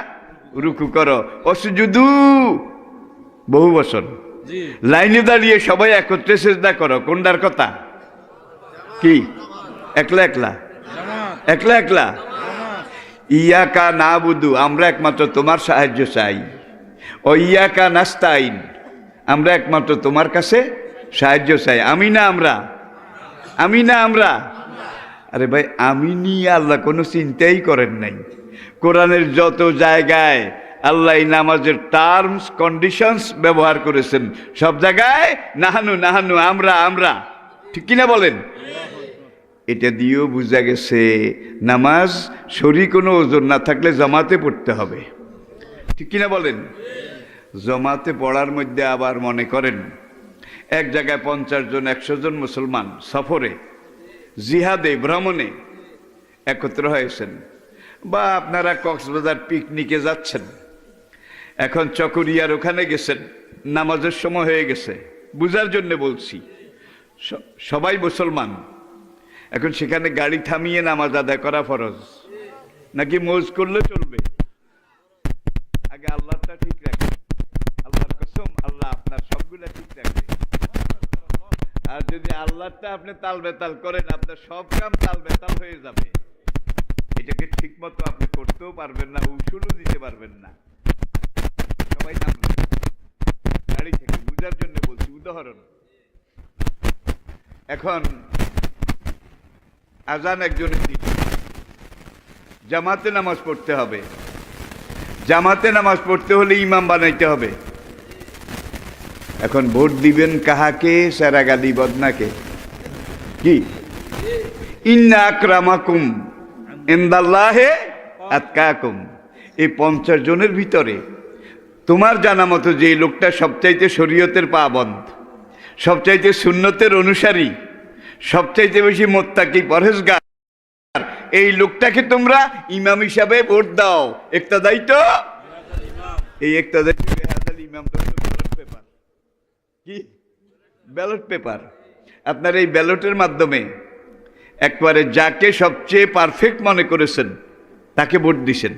রুকু করো। অসুজুদু, বহু বছর লাইনে দাঁড়িয়ে সবাই একত্রে সেজদা করো। কোনটার কথা? কি একলা একলা? একলা একলা। ইয়াকা নাবুদু, আমরা একমাত্র তোমার সাহায্য চাই। ও ইয়াকা নাস্তাইন, আমরা একমাত্র তোমার কাছে সাহায্য চাই। আমি না আমরা, আমি না আমরা। আরে ভাই, আমি নিয়ে আল্লাহ কোনো চিন্তাই করেন নাই। কোরআনের যত জায়গায় আল্লাহ নামাজের টার্মস কন্ডিশনস ব্যবহার করেছেন, সব জায়গায় নাহানু নাহানু, আমরা আমরা, ঠিক কিনা বলেন? এটা দিয়েও বোঝা গেছে নামাজ শরী কোনো ওজন না থাকলে জামাতে পড়তে হবে, ঠিক কিনা বলেন? জামাতে পড়ার মধ্যে আবার মনে করেন এক জায়গায় 50 জন 100 জন মুসলমান সফরে, জিহাদে, ভ্রমণে একত্র হয়েছেন, বা আপনারা কক্সবাজার পিকনিকে যাচ্ছেন, এখন চকরিয়ার ওখানে গেছেন, নামাজের সময় হয়ে গেছে, বুঝার জন্য বলছি, সবাই মুসলমান। এখন সেখানে গাড়ি থামিয়ে নামাজ আদায় করা ফরজ নাকি মৌজ করলে চলবে? আগে আল্লাহটা ঠিক রাখেন, আল্লাহর কসম আল্লাহ আপনার সবগুলা ঠিক রাখবে। আর যদি আল্লাহটা আপনি তাল বেতাল করেন, আপনার সব কাম তাল বেতাল হয়ে যাবে। এটাকে ঠিক মতো আপনি করতেও পারবেন না, উসুলও দিতে পারবেন না। সবাই নামবেন গাড়ি থেকে, বুঝার জন্য বলছি উদাহরণ। এখন আজান একজনের দিকে, জামাতে নামাজ পড়তে হবে। জামাতে নামাজ পড়তে হলে ইমাম বানাইতে হবে। এখন ভোট দিবেন কাহাকে? সেরাগালি বদনাকে? কি ইন্না আকরামাকুম ইনদাল্লাহে আতকাকুম, এই 50 জনের ভিতরে তোমার জানা মতো যে লোকটা সবচাইতে শরীয়তের পাবন্দ, সবচাইতে সুন্নতের অনুসারী, সবচাইতে বেশি মোত্তাকি পরহেজগার, এই লোকটাকে তোমরা ইমাম হিসাবে ভোট দাও। ইক্তাদাই তো, এই ইক্তাদাই ইমাম তো ব্যালট পেপার। কি ব্যালট পেপার? আপনার এই ব্যালটের মাধ্যমে একবারে যাকে সবচেয়ে পারফেক্ট মনে করেছেন তাকে ভোট দিছেন।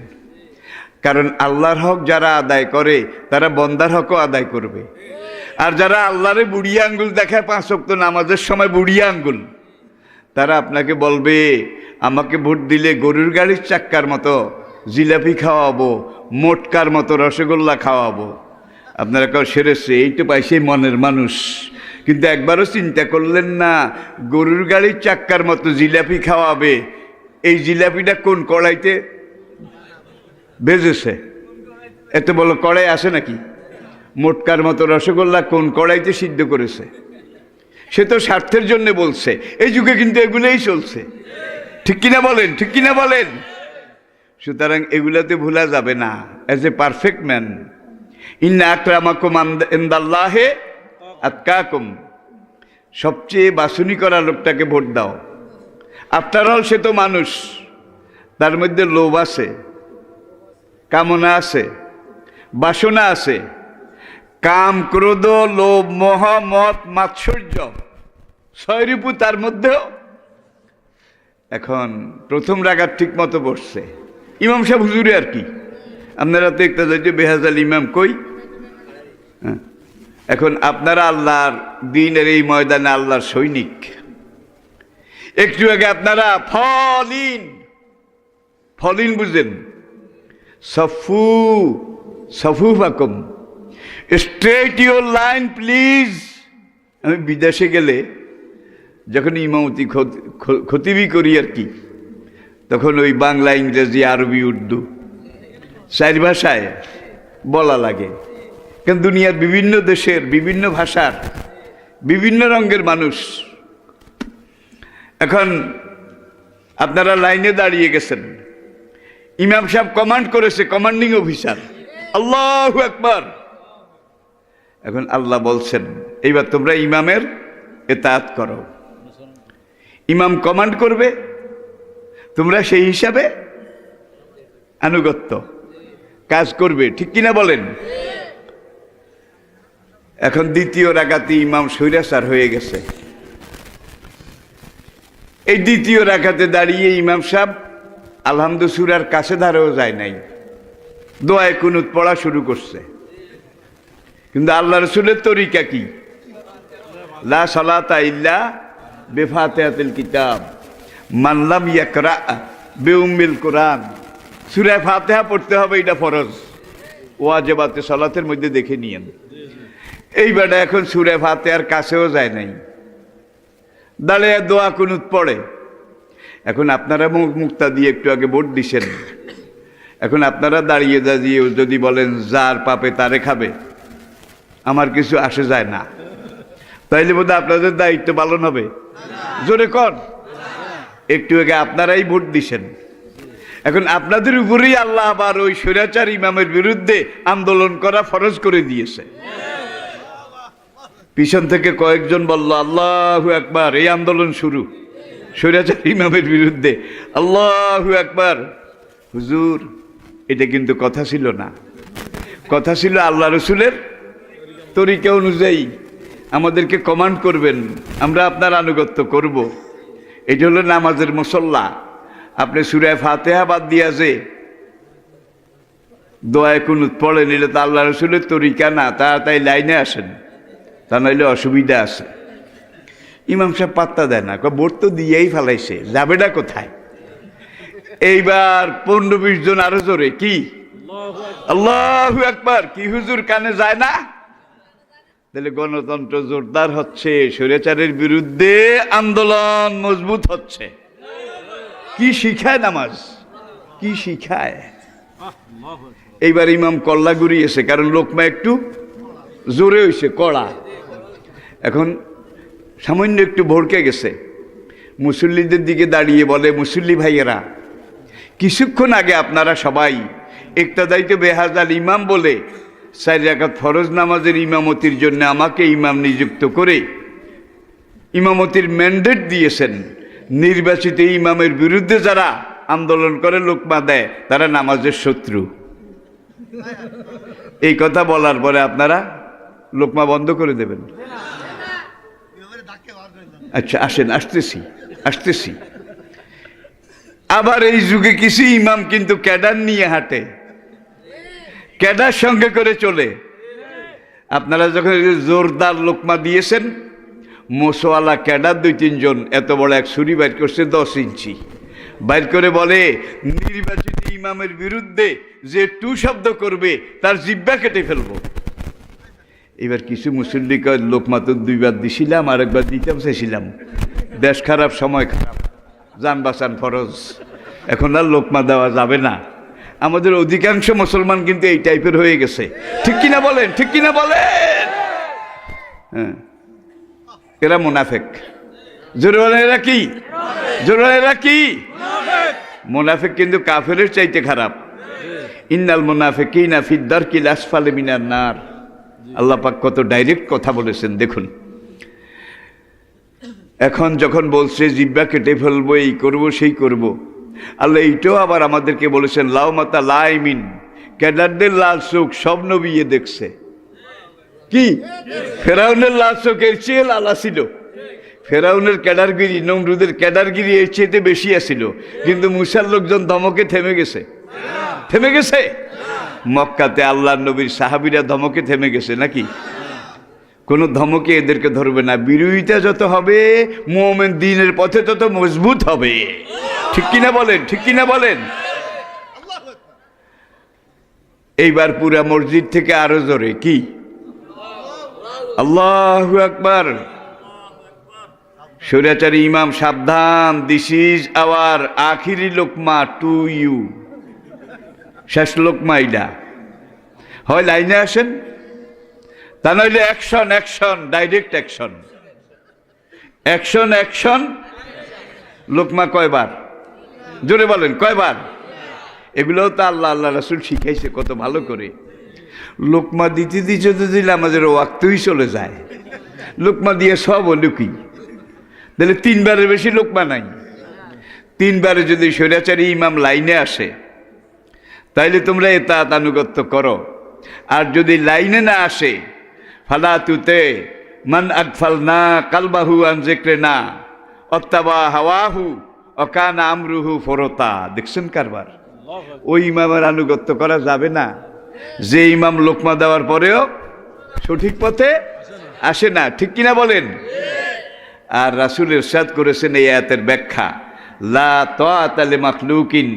কারণ আল্লাহর হক যারা আদায় করে তারা বন্দার হকও আদায় করবে। আর যারা আল্লাহরে বুড়িয়া আঙ্গুল দেখায় 5 ওয়াক্ত নামাজের সময় বুড়িয়া আঙ্গুল, তারা আপনাকে বলবে আমাকে ভোট দিলে গরুর গাড়ির চাক্কার মতো জিলাপি খাওয়াবো, মোটকার মতো রসগোল্লা খাওয়াবো। আপনারা কেউ সেরেছে, এই তো পাইছে মনের মানুষ, কিন্তু একবারও চিন্তা করলেন না গরুর গাড়ির চাক্কার মতো জিলাপি খাওয়াবে, এই জিলাপিটা কোন কড়াইতে ভেজেছে? এত বড় কড়াই আসে নাকি? মোটকার মতো রসগোল্লা কোন কড়াইতে সিদ্ধ করেছে? সে তো স্বার্থের জন্য বলছে। এই যুগে কিন্তু এগুলোই চলছে, ঠিক কিনা বলেন? ঠিক কিনা বলেন? সুতরাং এগুলাতে ভুলা যাবে না। অ্যাজ এ পারফেক্ট ম্যান, ইন্না আকরামাকুম ইনদাল্লাহি আতকাকুম, সবচেয়ে বাছুনি করা লোকটাকে ভোট দাও। আফটার অল সে তো মানুষ, তার মধ্যে লোভ আছে, কামনা আছে, বাসনা আছে, কাম, ক্রোধ, লোভ, মোহ, মদ, মাৎসর্য, ছয়রিপু তার মধ্যেও। এখন প্রথম রাগাত ঠিক মতো বসছে। ইমাম সাহেব হুজুরে আর কি, আপনারা তো একটা যাইতে বেহাজাল ইমাম কই। এখন আপনারা আল্লাহর দিনের এই ময়দানে আল্লাহর সৈনিক। একটু আগে আপনারা ফলিন বুঝেন, সফু সফু ফাকম, স্ট্রেট ইউর লাইন প্লিজ। আমি বিদেশে গেলে যখন ইমামতি খতিবি করি আর কি, তখন ওই বাংলা, ইংরেজি, আরবি, উর্দু 4 ভাষায় বলা লাগে। কারণ দুনিয়ার বিভিন্ন দেশের বিভিন্ন ভাষার বিভিন্ন রঙের মানুষ। এখন আপনারা লাইনে দাঁড়িয়ে গেছেন, ইমাম সাহেব কমান্ড করেছে, কমান্ডিং অফিসার, আল্লাহু আকবার। এখন আল্লাহ বলছেন এইবার তোমরা ইমামের ইতাআত করো। ইমাম কমান্ড করবে, তোমরা সেই হিসাবে আনুগত্য কাজ করবে, ঠিক কিনা বলেন? এখন দ্বিতীয় রাকাতে ইমাম সৈরাচার হয়ে গেছে। এই দ্বিতীয় রাকাতে দাঁড়িয়ে ইমাম সাহেব আলহামদু সূরার কাছে ধারেও যায় নাই, দোয়ায়ে কুনুত পড়া শুরু করছে। কিন্তু আল্লাহ রাসূলের তরিকা কি? লা সালাতা ইল্লা বিফাতিহাতিল কিতাব মান লাম ইয়াকরা বিউম্মিল কোরআন। সূরা ফাতিহা পড়তে হবে, এটা ফরজ, ওয়াজিবাতে সালাতের মধ্যে দেখে নিয়েন। এই বেটা এখন সূরা ফাতিহার কাছেও যায় নাই, দাঁড়িয়ে দোয়া কুনুত পড়ে। এখন আপনারা মুক্তা দিয়ে একটু আগে ভোট দিছেন, এখন আপনারা দাঁড়িয়ে দাঁড়িয়ে যদি বলেন যার পাপে তারে খাবে, আমার কিছু আসে যায় না, তাইলে বোধহয় আপনাদের দায়িত্ব পালন হবে? জোরে কর। একটু আগে আপনারাই ভোট দিছেন, এখন আপনাদের উপরেই আল্লাহ আবার ওই স্বৈরাচার ইমামের বিরুদ্ধে আন্দোলন করা ফরজ করে দিয়েছে। পিছন থেকে কয়েকজন বলল আল্লাহু আকবার, এই আন্দোলন শুরু স্বৈরাচার ইমামের বিরুদ্ধে। আল্লাহু আকবার। হুজুর, এটা কিন্তু কথা ছিল না, কথা ছিল আল্লাহ রসুলের তরিকা অনুযায়ী আমাদেরকে কমান্ড করবেন, আমরা আপনার আনুগত্য করব। এটা হলো নামাজের মুসল্লা। আপনি সূরা ফাতিহা বাদ দিয়া যে দোয়ায়ে কুনুত পড়ে নিলে তো আল্লাহ রসুলের তরিকা না, তাড়াতাড়ি লাইনে আসেন, তা নইলে অসুবিধা আছে। ইমাম সাহেব পাত্তা দেয় না, ভোট তো দিয়েই ফেলাইছে, যাবেটা কোথায়? এইবার 15-20 জন আরো জোরে কি আল্লাহু আকবার। কি হুজুর, কানে যায় না? তাহলে গণতন্ত্র জোরদার হচ্ছে, স্বৈরাচারের বিরুদ্ধে আন্দোলন মজবুত হচ্ছে। কি শিখায় নামাজ, কি শিখায়? এইবার ইমাম কল্লা ঘুরিয়েছে, কারণ লোকমা একটু জোরে হয়েছে, কড়া। এখন সামান্য একটু ভড়কে গেছে, মুসল্লিদের দিকে দাঁড়িয়ে বলে, মুসল্লি ভাইয়েরা, কিছুক্ষণ আগে আপনারা সবাই ইক্তাদাইতে বেহাজাল ইমাম বলে 4 রাকাত ফরজ নামাজের ইমামতির জন্য আমাকে ইমাম নিযুক্ত করে ইমামতির ম্যান্ডেট দিয়েছেন। নির্বাচিত ইমামের বিরুদ্ধে যারা আন্দোলন করে, লোকমা দেয়, তারা নামাজের শত্রু। এই কথা বলার পরে আপনারা লোকমা বন্ধ করে দেবেন? আচ্ছা আসেন, আসতেছি। আবার এই যুগে কিছু ইমাম কিন্তু ক্যাডার নিয়ে হাঁটে, ক্যাডার সঙ্গে করে চলে। আপনারা যখন জোরদার লোকমা দিয়েছেন, মোসওয়ালা ক্যাডার 2-3 জন এত বড় এক ছুরি বাইর করছে, 10 ইঞ্চি বাইর করে বলে, নির্বাচিত ইমামের বিরুদ্ধে যে টু শব্দ করবে তার জিহ্বা কেটে ফেলবো। এবার কিছু মুসল্লি কয়, লোকমা তো 2 বার দিছিলাম, আর একবার দিতাম চাইছিলাম, দেশ খারাপ, সময় খারাপ, জান বাঁচান ফরজ, এখন আর লোকমা দেওয়া যাবে না। আমাদের অধিকাংশ মুসলমান কিন্তু এই টাইপের হয়ে গেছে, ঠিক কিনা বলেন? ঠিক কিনা বলেন? হ্যাঁ, এরা মুনাফিক। জোরে বলেন, এরা কি? জোরে বলেন, এরা কি? মুনাফিক কিন্তু কাফেরের চাইতে খারাপ। ইন্নাল মুনাফিকিনা ফিদ দারকিল আসফালি মিনান নার। আল্লাহ পাক কত ডাইরেক্ট কথা বলেছেন দেখুন। এখন যখন বলছে জিব্বা কেটে ফেলবো, এই করব সেই করব, আল্লাহ এইটাও আবার আমাদেরকে বলেছেন লাউ মাতা লাইমিন, ক্যাডারদের লাল চোখ সব নবী দেখছে। কি ফেরাউনের লাল চোখের চেয়ে লালা ছিল, ফেরাউনের ক্যাডারগিরি, নমরুদের ক্যাডারগিরি এর চেয়েতে বেশি আছিল, কিন্তু মুসার লোকজন ধমকে থেমে গেছে। থেমে গেছে মক্কাতে আল্লাহর নবীর সাহাবীরা ধমকে থেমে গেছে নাকি? কোনো ধমকে এদেরকে ধরবে না। বিরোধিতা যত হবে মুমিন দ্বীনের পথে তত মজবুত হবে। ঠিক কিনা বলেন? ঠিক কিনা বলেন? এইবার পুরা মসজিদ থেকে আরো জোরে কি আল্লাহু আকবার। স্বৈরাচারী ইমাম সাবধান, দিস ইজ আওয়ার আখিরি লোকমা টু ইউ। শেষ লোকমা এইটা। হয় লাইনে আসেন, তা নইলে action action, direct action, action action. লোকমা কয়বার? জোরে বলেন কয়বার? এগুলোও তো আল্লাহ আল্লাহ রাসূল শিখাইছে কত ভালো করে। লোকমা দিতে দিতে আমাদের ওয়াক্তই চলে যায়। লোকমা দিয়ে সব হলো কি? তাহলে 3 বারের বেশি লোকমা নাই। 3 বারে যদি স্বৈরাচারী ইমাম লাইনে আসে তাইলে তোমরা এতাত আনুগত্য করো, আর যদি লাইনে না আসে ফালা তুতে মান আগফালনা কালবাহু আন যিকরিনা অত্তাবা হাওয়াহু অকানা আমরুহু ফরতা। দেখছেন কারবার? ওই ইমামের আনুগত্য করা যাবে না যে ইমাম লোকমা দেওয়ার পরেও সঠিক পথে আসে না। ঠিক কিনা বলেন? আর রাসূল ইরশাদ করেছেন এই আয়াতের ব্যাখ্যা, লা তাআতা লিমাখলুকিন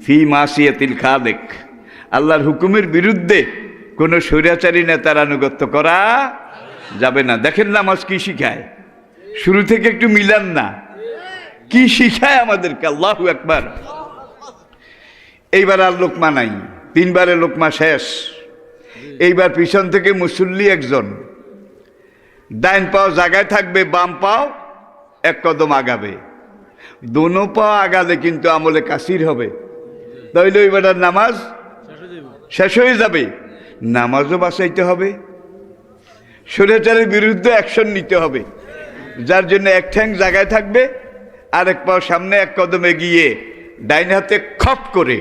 ফি মাসিয়াতিল খালিক। আল্লাহর হুকুমের বিরুদ্ধে কোন স্বৈরাচারী নেতার আনুগত্য করা যাবে না। দেখেন নামাজ কি শিখায়, শুরু থেকে একটু মিলান না, কি শিখায় আমাদেরকে। আল্লাহু আকবার। এইবার আর লোকমা নাই, 3 বারে লোকমা শেষ। এইবার পিছন থেকে মুসল্লি একজন, ডাইন পাও জায়গায় থাকবে, বাম পাও 1 কদম আগাবে। দোনো পা আগালে কিন্তু আমলে কাসির হবে, তাইলে ওইবার নামাজ শেষ হয়ে যাবে। নামাজও বাঁচাইতে হবে, স্বৈরাচারের বিরুদ্ধে অ্যাকশন নিতে হবে, যার জন্য এক ঠ্যাং জায়গায় থাকবে, আরেক পাও সামনে 1 কদম এগিয়ে ডাইন হাতে খপ করে।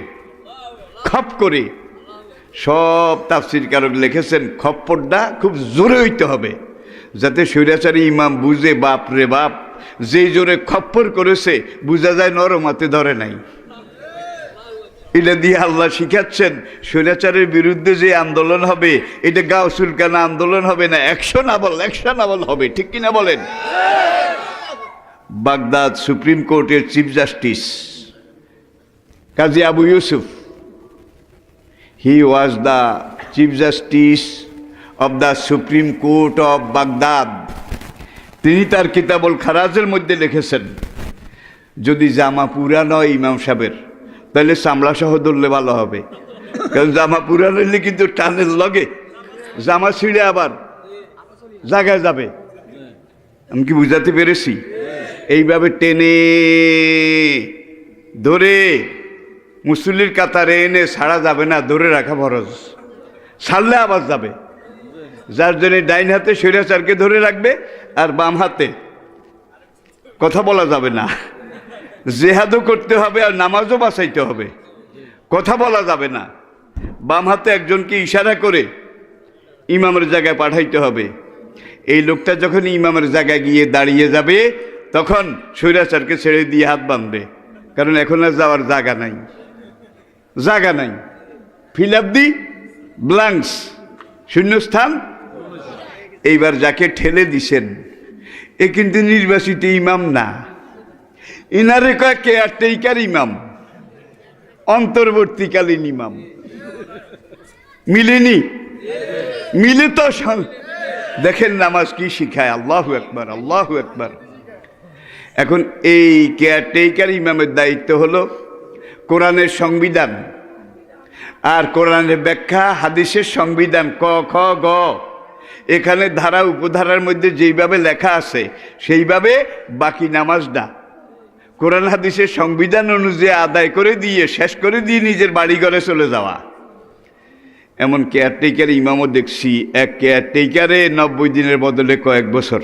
সব তাফসীরকারক লিখেছেন খপ্পরটা খুব জোরে হইতে হবে, যাতে স্বৈরাচারী ইমাম বুঝে বাপ রে বাপ, যেই জোরে খপ্পর করেছে বুঝা যায় নরম হাতে ধরে নাই। এটা দিয়ে আল্লাহ শিখাচ্ছেন স্বৈরাচারের বিরুদ্ধে যে আন্দোলন হবে এটা গাউসুল কানা আন্দোলন হবে না, অ্যাকশন আবল হবে। ঠিক কিনা বলেন? বাগদাদ সুপ্রিম কোর্টের chief justice Kazi Abu Yusuf, he was the chief justice of the supreme court of Baghdad. তিনি তার কিতাবুল খারাজের মধ্যে লিখেছেন, যদি জামা পুরা নয় ইমাম সাহেবের, তাহলে চামড়া সহ ধরলে ভালো হবে, কারণ জামা পুরা নইলে কিন্তু টানের লগে জামা ছিঁড়ে আবার জায়গায় যাবে। আমি কি বুঝাতে পেরেছি? এইভাবে টেনে ধরে মুসল্লির কাতারে এনে ছাড়া যাবে না, ধরে রাখা ফরজ, ছাড়লে আবার যাবে। যার জন্য ডাইন হাতে স্বৈরাচারকে ধরে রাখবে, আর বাম হাতে কথা বলা যাবে না, জেহাদও করতে হবে আর নামাজও বাঁচাইতে হবে, কথা বলা যাবে না। বাম হাতে একজনকে ইশারা করে ইমামের জায়গায় পাঠাইতে হবে। এই লোকটা যখন ইমামের জায়গায় গিয়ে দাঁড়িয়ে যাবে তখন স্বৈরাচারকে ছেড়ে দিয়ে হাত বাঁধবে, কারণ এখন আর যাওয়ার জায়গা নাই। ফিল আপ দি ব্ল্যাঙ্কস, শূন্যস্থান। এইবার যাকে ঠেলে দিছেন এ কিন্তু নির্বাচিত ইমাম না, ইনারে কয় কেয়ারটেকার ইমাম, অন্তর্বর্তীকালীন ইমাম। মিলেনি? মিলে তো। দেখেন নামাজ কি শিখায়। আল্লাহু আকবার, আল্লাহু আকবার। এখন এই কেয়ারটেকার ইমামের দায়িত্ব হলো কোরআনের সংবিধান আর কোরআনের ব্যাখ্যা, হাদিসের সংবিধান ক খ গ, এখানে ধারা উপধারার মধ্যে যেইভাবে লেখা আছে সেইভাবে বাকি নামাজটা কোরআন হাদিসের সংবিধান অনুযায়ী আদায় করে দিয়ে শেষ করে দিয়ে নিজের বাড়ি ঘরে চলে যাওয়া। এমন কেয়ারটেকার ইমামও দেখছি, এক কেয়ারটেকারে 90 দিনের বদলে কয়েক বছর।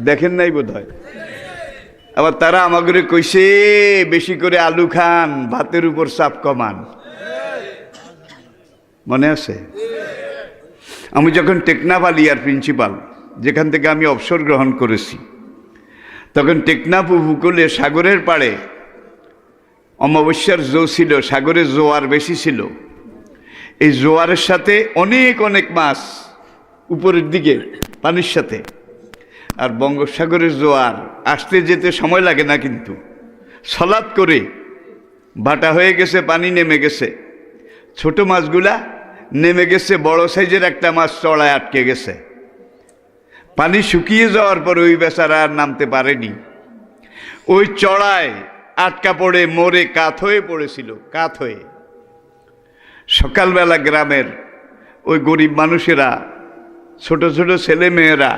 দেখেন নাই বোধ হয়। আবার তারা আমাকে কইছে বেশি করে আলু খান, ভাতের উপর চাপ কমান। মনে আছে? আমি যখন টেকনাফ আলিয়ার প্রিন্সিপাল, যেখান থেকে আমি অবসর গ্রহণ করেছি, তখন টেকনাফ উপকূলে সাগরের পাড়ে অমাবস্যার জো ছিল, সাগরের জোয়ার বেশি ছিল। এই জোয়ারের সাথে অনেক অনেক মাছ উপরের দিকে পানির সাথে, আর বঙ্গোপসাগরের জোয়ার আসতে যেতে সময় লাগে না, কিন্তু সলাৎ করে ভাটা হয়ে গেছে, পানি নেমে গেছে, ছোট মাছগুলা নেমে গেছে, বড় সাইজের একটা মাছ চড়ায় আটকে গেছে। পানি শুকিয়ে যাওয়ার পর ওই বেচারা আর নামতে পারেনি, ওই চড়ায় আটকা পড়ে মরে কাত হয়ে পড়েছিল, কাত হয়ে। সকালবেলা গ্রামের ওই গরিব মানুষেরা, ছোট ছোট ছেলে মেয়েরা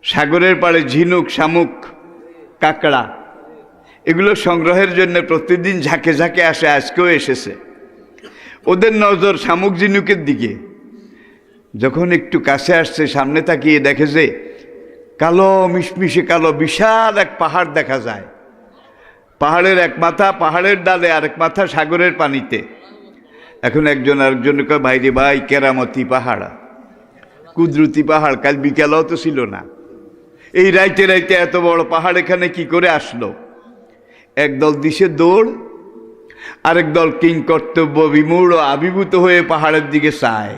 সাগরের পাড়ে ঝিনুক, শামুক, কাঁকড়া এগুলো সংগ্রহের জন্য প্রতিদিন ঝাঁকে ঝাঁকে আসে, আজকেও এসেছে। ওদের নজর শামুক ঝিনুকের দিকে। যখন একটু কাছে আসছে, সামনে তাকিয়ে দেখে যে কালো, মিশমিশে কালো বিশাল এক পাহাড় দেখা যায়। পাহাড়ের এক মাথা পাহাড়ের ডালে, আরেক মাথা সাগরের পানিতে। এখন একজন আরেকজনকে কয়, ভাই রে ভাই, কেরামতি পাহাড়, কুদরতি পাহাড়, কাল বিকালেও তো ছিল না, এই রাইতে রাইতে এত বড় পাহাড় এখানে কি করে আসলো? একদল দিশে দৌড়, আরেক দল কিং কর্তব্য বিমূঢ় আবির্ভূত হয়ে পাহাড়ের দিকে চায়।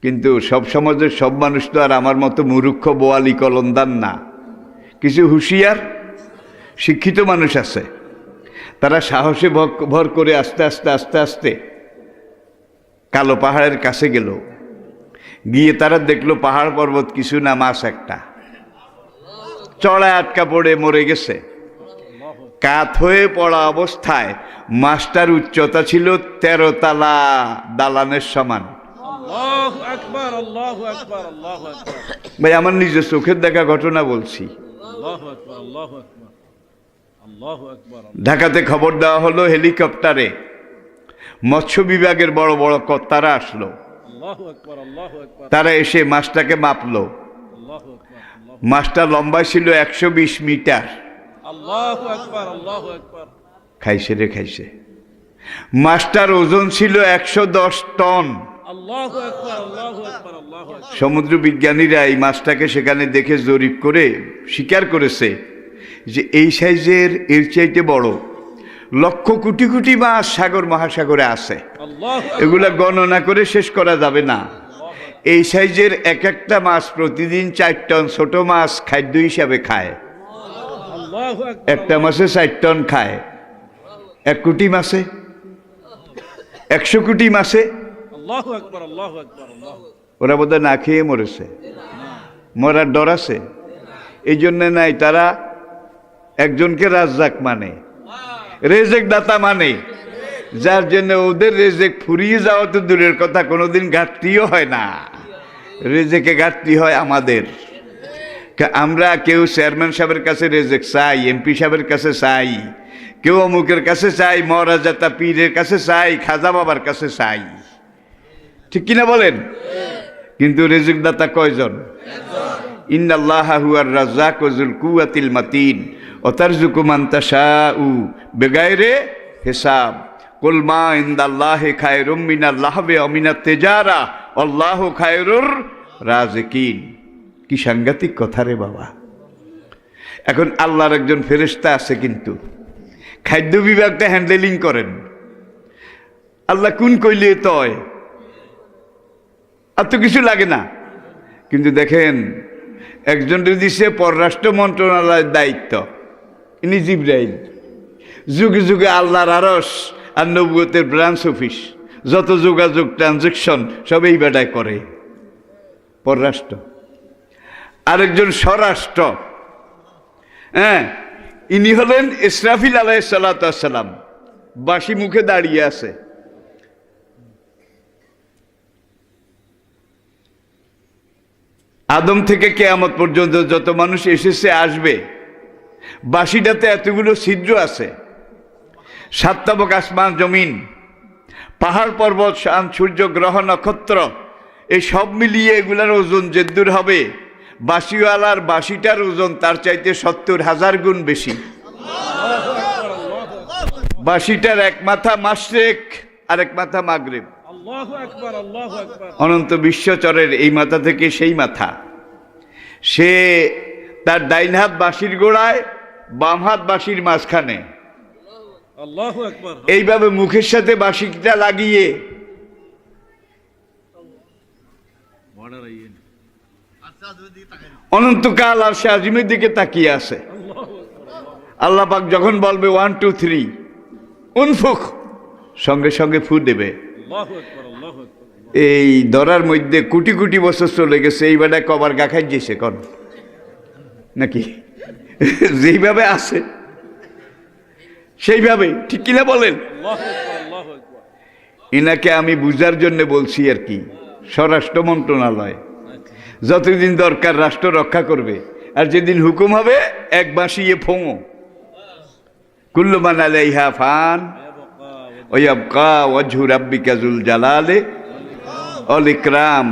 কিন্তু সব সমাজের সব মানুষ তো আর আমার মতো মূর্খ বোয়ালি কলন্দার না। কিছু হুঁশিয়ার শিক্ষিত মানুষ আছে, তারা সাহসে ভর করে আস্তে আস্তে আস্তে আস্তে কালো পাহাড়ের কাছে গেল। গিয়ে তারা দেখলো পাহাড় পর্বত কিছু না, মাছ একটা চড়ায় আটকা পড়ে মরে গেছে। কাত হয়ে পড়া অবস্থায় মাছটার উচ্চতা ছিল 13 তালা দালানের সমান। আল্লাহু আকবার, আল্লাহু আকবার, আল্লাহু আকবার, ভাই আমার নিজের চোখের দেখা ঘটনা বলছি। আল্লাহু আকবার, আল্লাহু আকবার, আল্লাহু আকবার। ঢাকাতে খবর দেওয়া হলো, হেলিকপ্টারে মৎস্য বিভাগের বড় বড় কর্তারা আসলো। আল্লাহু আকবার, আল্লাহু আকবার, তারা এসে মাছটাকে মাপলো। আল্লাহু আকবার, মাছটা লম্বা ছিল 120 মিটার। আল্লাহু আকবার, আল্লাহু আকবার। খাইছে রে খাইছে। মাছটার ওজন ছিল 110 টন। আল্লাহু আকবার, আল্লাহু আকবার, আল্লাহু আকবার। সমুদ্র বিজ্ঞানীরা এই মাছটাকে সেখানে দেখে জরিপ করে স্বীকার করেছে যে এই সাইজের, এর চাইতে বড় লক্ষ কোটি কোটি মাছ সাগর মহাসাগরে আছে। আল্লাহু এগুলা গণনা করে শেষ করা যাবে না। এই সাইজের এক একটা মাছ প্রতিদিন 4 টন ছোট মাছ খাদ্য হিসাবে খায়। আল্লাহু আকবার, একটা মাছে 4 টন খায়। 1 কোটি মাছে, 100 কোটি মাছে আল্লাহু আকবার, আল্লাহু আকবার, আল্লাহু আকবার। ওরা বোধহয় না খেয়ে মরেছে, মরার ডর আছে। এই জন্যে নাই, তারা একজনকে রাজ্জাক মানে, রেজেক দাতা মানে, যার জন্য ওদের রেজেক ফুরিয়ে যাওয়া তো দূরের কথা, কোনোদিন ঘাটতিও হয় না। রেজেকে ঘাটতি হয় আমাদের। আমরা কেউ চেয়ারম্যান সাহেবের কাছে রেজেক চাই, এমপি সাহেবের কাছে চাই, কেউ অমুকের কাছে চাই, মহারাজাতা পীরের কাছে চাই, খাজা বাবার কাছে চাই, ঠিক কিনা বলেন? কিন্তু রেজেক দাতা কয়জন? ইন্নাল্লাহা হুয়ার রাজ্জাকু যুল কুওয়াতিল মাতিন ওয়া তারযুকু মান তাশাউ বিগাইরি হিসাব। কুল মা ইনদাল্লাহি খায়রুম মিনাল লাহবি ওয়া মিনাত তিজারা আল্লাহু খায়রুর রাজিকিন। কি সাংঘাতিক কথা রে বাবা। এখন আল্লাহর একজন ফেরেশতা আছে, কিন্তু খাদ্য বিভাগটা হ্যান্ডেলিং করেন। আল্লাহ কোন কইলে তয়, আর তো কিছু লাগে না। কিন্তু দেখেন, একজন দিছে পররাষ্ট্র মন্ত্রণালয়ের দায়িত্ব, ইনি জিবরাইল। যুগে যুগে আল্লাহর আরশ আর নবুয়তের ব্রাঞ্চ অফিস, যত যোগাযোগ ট্রানজেকশন সব এই বেটায় করে, পররাষ্ট্র। আরেকজন স্বরাষ্ট্র, হ্যাঁ, ইনি হলেন ইসরাফিল আলাইহিস সালাতু ওয়াস সালাম, বাঁশি মুখে দাঁড়িয়ে আছে। আদম থেকে কিয়ামত পর্যন্ত যত মানুষ এসেছে আসবে, বাঁশিটাতে এতগুলো ছিদ্র আছে। 7 তাবক আসমান জমিন, পাহাড় পর্বত, শান, সূর্য, গ্রহ, নক্ষত্র, এই সব মিলিয়ে এগুলার ওজন যেদূর হবে, বাঁশিওয়ালার বাঁশিটার ওজন তার চাইতে 70,000 গুণ বেশি। বাঁশিটার এক মাথা মাশরিক আর এক মাথা মাগরিব। আল্লাহু আকবার, আল্লাহু আকবার। অনন্ত বিশ্বচরের এই মাথা থেকে সেই মাথা, সে তার ডাইন হাত বাঁশির গোড়ায়, বাম হাত বাঁশির মাঝখানে, আল্লাহু আকবার। এইভাবে মুখের সাথে বাঁশিটা লাগিয়ে অনন্তকাল আর সে আজিমের দিকে তাকিয়ে আছে। আল্লাহ পাক যখন বলবে 1 2 3 উনফুক, সঙ্গে সঙ্গে ফু দেবে। আল্লাহু আকবার, আল্লাহু আকবার। এই ধরার মধ্যে কোটি কোটি বছর চলে গেছে, এই বেটায় কবার গা খাই গেছে কন নাকি? যেইভাবে আছে সেইভাবে, ঠিক কিনা বলেন? আল্লাহু আকবার, আল্লাহু আকবার। এনাকে আমি বুঝার জন্য বলছি আর কি। স্বরাষ্ট্র মন্ত্রণালয় যতদিন দরকার রাষ্ট্র রক্ষা করবে, আর যেদিন হুকুম হবে এক বাঁশিয়ে ফোঙো, কুল্লু মান আলাইহা ফান ওয়া ইয়াবকা ওয়াজহু রাব্বিকা যুল জালালি ওয়াল ইকরাম।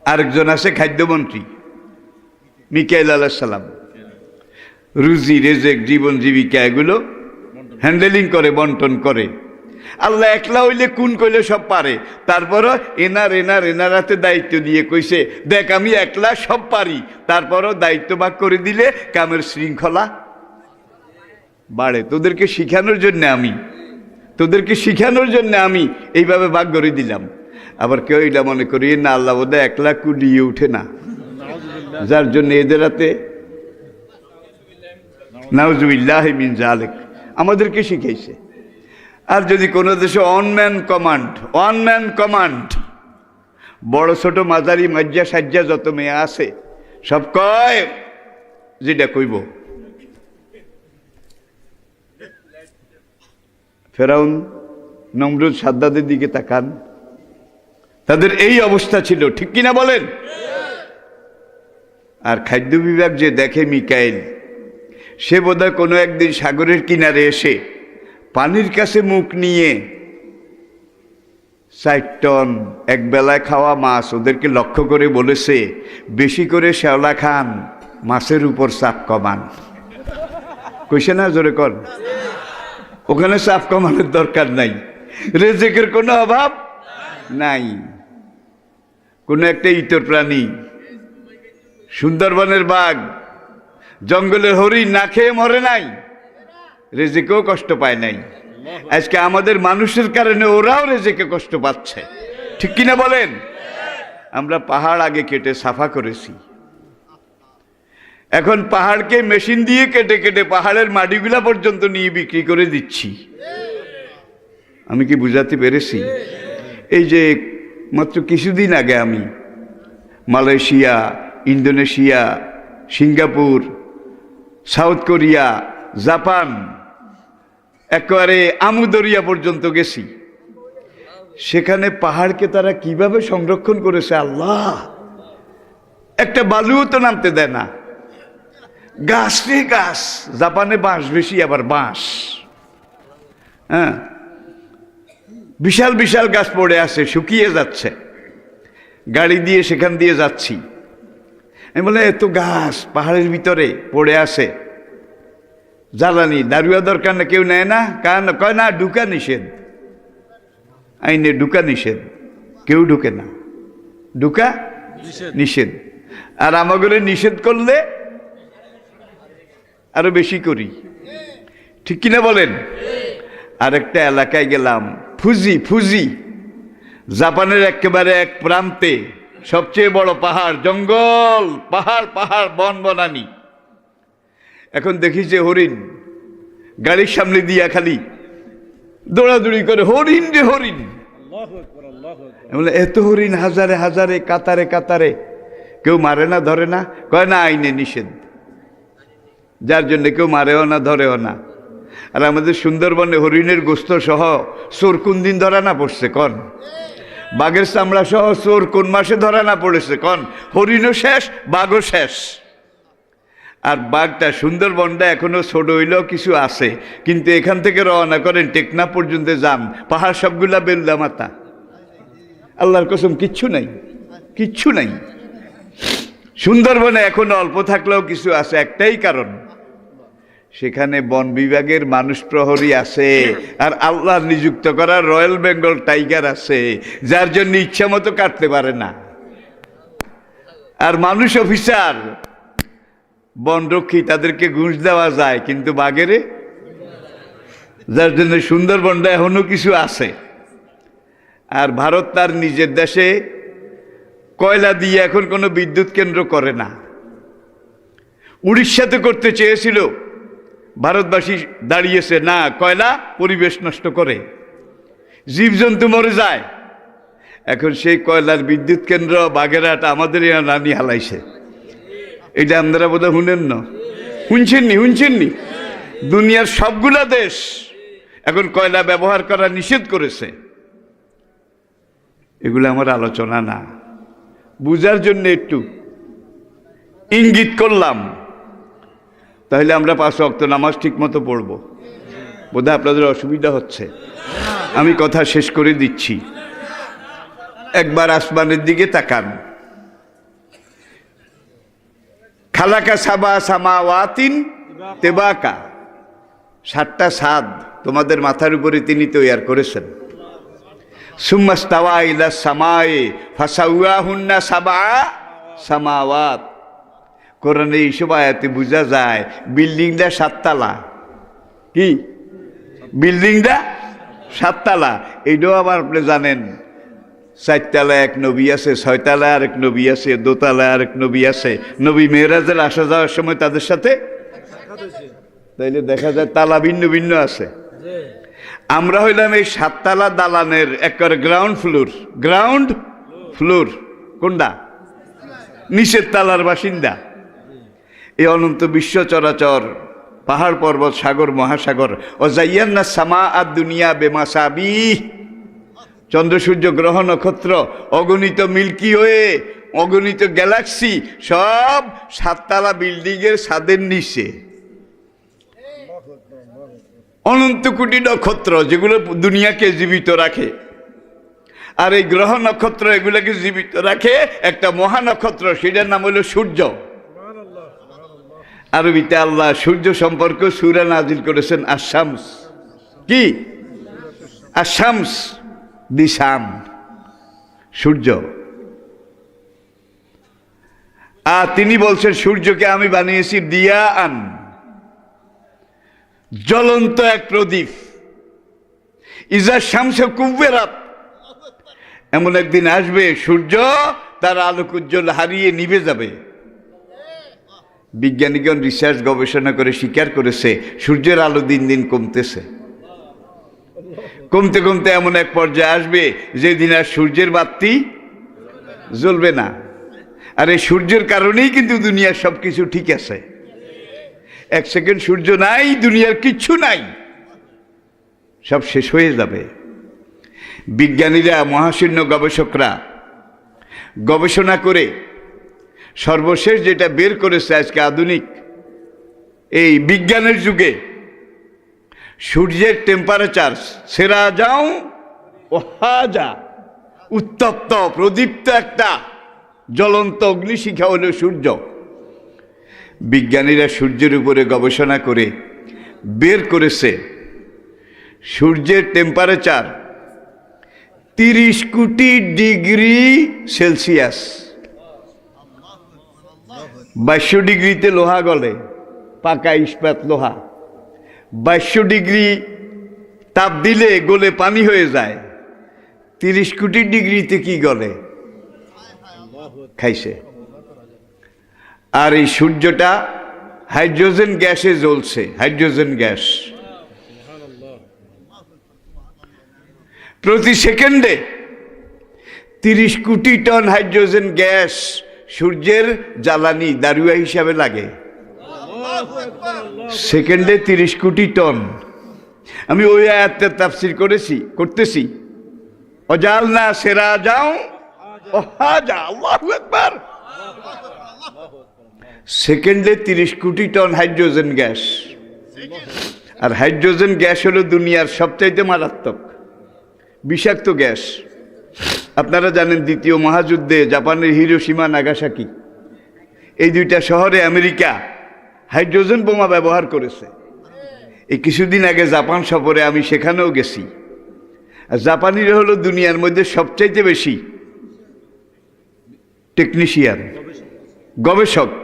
আরেকজন আছে খাদ্যমন্ত্রী মিকাইল আলাইহিস সালাম, রুজি রেজেক জীবন জীবিকা এগুলো হ্যান্ডেলিং করে, বন্টন করে। আল্লাহ একলা হইলে কোন কইলে সব পারে, তারপরও এনারাতে দায়িত্ব দিয়ে কইছে দেখ আমি একলা সব পারি, তারপরও দায়িত্ব ভাগ করে দিলে কামের শৃঙ্খলা বাড়ে। তোদেরকে শিখানোর জন্য আমি এইভাবে ভাগ করে দিলাম। আবার কেউ এটা মনে করি না আল্লাহ বোধহয় একলা কুলিয়ে উঠে না, যার জন্য এদের হাতে নাউজুবিল্লাহি মিন যালিক আমাদেরকে শিখাইছে। আর যদি কোনো দেশে ওয়ান ম্যান কমান্ড, বড় ছোট মাঝারি মাজ্জা সাজ্জা যত মেয়ে আছে সব কয় যেটা কইব। ফেরাউন নমরুদ সাদ্দাদের দিকে তাকান, তাদের এই অবস্থা ছিল, ঠিক কিনা বলেন? আর খাদ্য বিভাগ যে দেখে মিকাইল, সে বোধহয় কোনো একদিন সাগরের কিনারে এসে পানির কাছে মুখ নিয়ে 4 টন এক বেলায় খাওয়া মাছ ওদেরকে লক্ষ্য করে বলেছে, বেশি করে শ্যাওলা খান, মাছের উপর চাপ কমান। কইছে না? জোরে কর। ওখানে চাপ কমানোর দরকার নাই, রেজেকের কোনো অভাব নাই। কোনো একটা ইতর প্রাণী, সুন্দরবনের বাঘ, জঙ্গলের হরিণ না খেয়ে মরে নাই, রেজেকেও কষ্ট পায় নাই। আজকে আমাদের মানুষের কারণে ওরাও রেজেকে কষ্ট পাচ্ছে, ঠিক কিনা বলেন? আমরা পাহাড় আগে কেটে সাফা করেছি, এখন পাহাড়কে মেশিন দিয়ে কেটে কেটে পাহাড়ের মাটিগুলা পর্যন্ত নিয়ে বিক্রি করে দিচ্ছি। আমি কি বুঝাতে পেরেছি? এই যে মাত্র কিছুদিন আগে আমি Malaysia, Indonesia, Singapore, south Korea, Japan, একেবারে আমুদরিয়া পর্যন্ত গেছি। সেখানে পাহাড়কে তারা কিভাবে সংরক্ষণ করেছে আল্লাহ! একটা বালুও তো নামতে দেয় না, গাছ রে গাছ। জাপানে বাঁশ বেশি, আবার বাঁশ, হ্যাঁ, বিশাল বিশাল গাছ পড়ে আছে, শুকিয়ে যাচ্ছে। গাড়ি দিয়ে সেখান দিয়ে যাচ্ছি, আমি বলে এত গাছ পাহাড়ের ভিতরে পড়ে আছে, জ্বালানি দারুয়া দরকার না, কেউ নেয় না। কারণ কয় না ঢুকা নিষেধ, আইনে ঢুকা নিষেধ, কেউ ঢুকে না, ঢুকা নিষেধ। আর আমাগুলো নিষেধ করলে আরো বেশি করি, ঠিক কিনা বলেন? আরেকটা এলাকায় গেলাম, ফুজি, জাপানের একেবারে এক প্রান্তে সবচেয়ে বড় পাহাড়, জঙ্গল, পাহাড় বন বনানি। এখন দেখি যে হরিণ গাড়ির সামনে দিয়া খালি দৌড়াদৌড়ি করে, হরিণ রে হরিণ। বলে এত হরিণ হাজারে হাজারে, কাতারে কাতারে, কেউ মারে না, ধরে না? কয় না আইনে নিষেধ, যার জন্য কেউ মারেও না, ধরেও না। আর আমাদের সুন্দরবনে হরিণের গোস্ত সহ চোর কোন দিন ধরা না পড়ছে কন? বাঘের চামড়া সহ চোর কোন মাসে ধরা না পড়েছে কন? হরিণও শেষ, বাঘও শেষ। আর বাঘটা, সুন্দরবনটা এখনো ছোট হইলেও কিছু আছে, কিন্তু এখান থেকে রওনা করেন টেকনাফ পর্যন্ত যান, পাহাড় সবগুলা বেলদা মাথা, আল্লাহর কসম কিচ্ছু নাই, কিচ্ছু নাই। সুন্দরবনে এখন অল্প থাকলেও কিছু আছে, একটাই কারণ সেখানে বন বিভাগের মানুষ প্রহরী আছে, আর আল্লাহ নিযুক্ত করা রয়্যাল বেঙ্গল টাইগার আছে, যার জন্য ইচ্ছা মতো কাটতে পারে না। আর মানুষ অফিসার বনরক্ষী, তাদেরকে ঘুষ দেওয়া যায়, কিন্তু বাঘেরে, যার জন্য সুন্দরবনটা এখনো কিছু আছে। আর ভারত তার নিজের দেশে কয়লা দিয়ে এখন কোনো বিদ্যুৎ কেন্দ্র করে না। উড়িষ্যাতে করতে চেয়েছিল, ভারতবাসী দাঁড়িয়েছে না, কয়লা পরিবেশ নষ্ট করে, জীবজন্তু মরে যায়। এখন সেই কয়লার বিদ্যুৎ কেন্দ্র বাগেরহাট আমাদের রানী হালাইছে। এটা আপনারা বোধহয় শুনেন না, শুনছেননি? দুনিয়ার সবগুলা দেশ এখন কয়লা ব্যবহার করা নিষেধ করেছে। এগুলো আমার আলোচনা না, বুঝার জন্য একটু ইঙ্গিত করলাম, তাহলে আমরা 5 ওয়াক্ত নামাজ ঠিক মতো পড়ব। বোধহয় আপনাদের অসুবিধা হচ্ছে, আমি কথা শেষ করে দিচ্ছি। একবার আসমানের দিকে তাকান। খালাকা সাবা সামাওয়াতিন তেবাকা, 7টা ছাদ তোমাদের মাথার উপরে তিনি তৈয়ার করেছেন। সুম্মাস্তাওয়া ইলা সামায়ে ফাসাওয়াহুন্না সাবা সামাওয়াত। কোরআনে এইসব আয়াতে বোঝা যায় বিল্ডিংটা 7 তালা। কি বিল্ডিংটা 7 তালা? এইটাও আবার আপনি জানেন 4 তালা এক নবী আছে, 6 তালা আর এক নবী আছে, 2 তালা আর এক নবী আছে। নবী মেরাজের আসা যাওয়ার সময় তাদের সাথে, তাইলে দেখা যায় তালা ভিন্ন ভিন্ন আছে। আমরা হইলাম এই 7 তালা দালানের একবারে গ্রাউন্ড ফ্লোর। কোনটা? নিচের তালার বাসিন্দা। এই অনন্ত বিশ্ব চরাচর, পাহাড় পর্বত, সাগর মহাসাগর। ও জাইয়ান্না সামা আর দুনিয়া বেমাসাবিহ, চন্দ্র সূর্য গ্রহ নক্ষত্র, অগণিত মিল্কি ওয়ে, অগণিত গ্যালাক্সি, সব 7 তালা বিল্ডিংয়ের ছাদের নিচে। অনন্ত কোটি নক্ষত্র, যেগুলো দুনিয়াকে জীবিত রাখে। আর এই গ্রহ নক্ষত্র এগুলোকে জীবিত রাখে একটা মহানক্ষত্র, সেটার নাম হলো সূর্য। আরবিতে আল্লাহ সূর্য সম্পর্কে সূরা নাজিল করেছেন আশ-শামস। কি? আশ-শামস, দি সান, সূর্য। আর তিনি বলছেন সূর্যকে আমি বানিয়েছি দিয়াআন, জ্বলন্ত এক প্রদীপ। ইজা শামস কুব্বেরাত, এমন একদিন আসবে সূর্য তার আলোক উজ্জ্বল হারিয়ে নিভে যাবে। বিজ্ঞানীগণ রিসার্চ গবেষণা করে স্বীকার করেছে সূর্যের আলো দিন দিন কমতেছে। কমতে কমতে এমন এক পর্যায়ে আসবে যেদিন আর সূর্যের বাতি জ্বলবে না। আর এই সূর্যের কারণেই কিন্তু দুনিয়ার সবকিছু ঠিক আছে। 1 সেকেন্ড সূর্য নাই, দুনিয়ার কিচ্ছু নাই, সব শেষ হয়ে যাবে। বিজ্ঞানীরা, মহাশূন্য গবেষকরা গবেষণা করে সর্বশেষ যেটা বের করেছে আজকে আধুনিক এই বিজ্ঞানের যুগে, সূর্যের টেম্পারেচার সেরা যাও ও হাজা, উত্তপ্ত প্রদীপ্ত একটা জ্বলন্ত অগ্নিশিখা হলো সূর্য। বিজ্ঞানীরা সূর্যের উপরে গবেষণা করে বের করেছে সূর্যের টেম্পারেচার 30 কোটি ডিগ্রি সেলসিয়াস। 2200 ডিগ্রিতে লোহা গলে, পাকা ইস্পাত লোহা। 2200 ডিগ্রি তাপ দিলে গলে পানি হয়ে যায়। 30 কোটি ডিগ্রিতে কি গলে? খাইছে। আর এই সূর্যটা হাইড্রোজেন গ্যাসে জ্বলছে, হাইড্রোজেন গ্যাস। প্রতি সেকেন্ডে 30 কোটি টন হাইড্রোজেন গ্যাস সূর্যের জ্বালানি দারুয়া হিসাবে লাগে। সেকেন্ডে 30 কোটি টন। আমি ওই আয়াতের তাফসীর করতেছি। অজালনা সেরা যাও ও হাজা, আল্লাহু আকবার। সেকেন্ডে 30 কোটি টন হাইড্রোজেন গ্যাস। আর হাইড্রোজেন গ্যাস হলো দুনিয়ার সবচাইতে মারাত্মক বিষাক্ত গ্যাস। আপনারা জানেন দ্বিতীয় মহাযুদ্ধে জাপানের হিরোশিমা নাগাসাকি এই দুইটা শহরে আমেরিকা হাইড্রোজেন বোমা ব্যবহার করেছে। এই কিছুদিন আগে জাপান সফরে আমি সেখানেও গেছি। আর জাপানিরা হলো দুনিয়ার মধ্যে সবচাইতে বেশি টেকনিশিয়ান, গবেষক।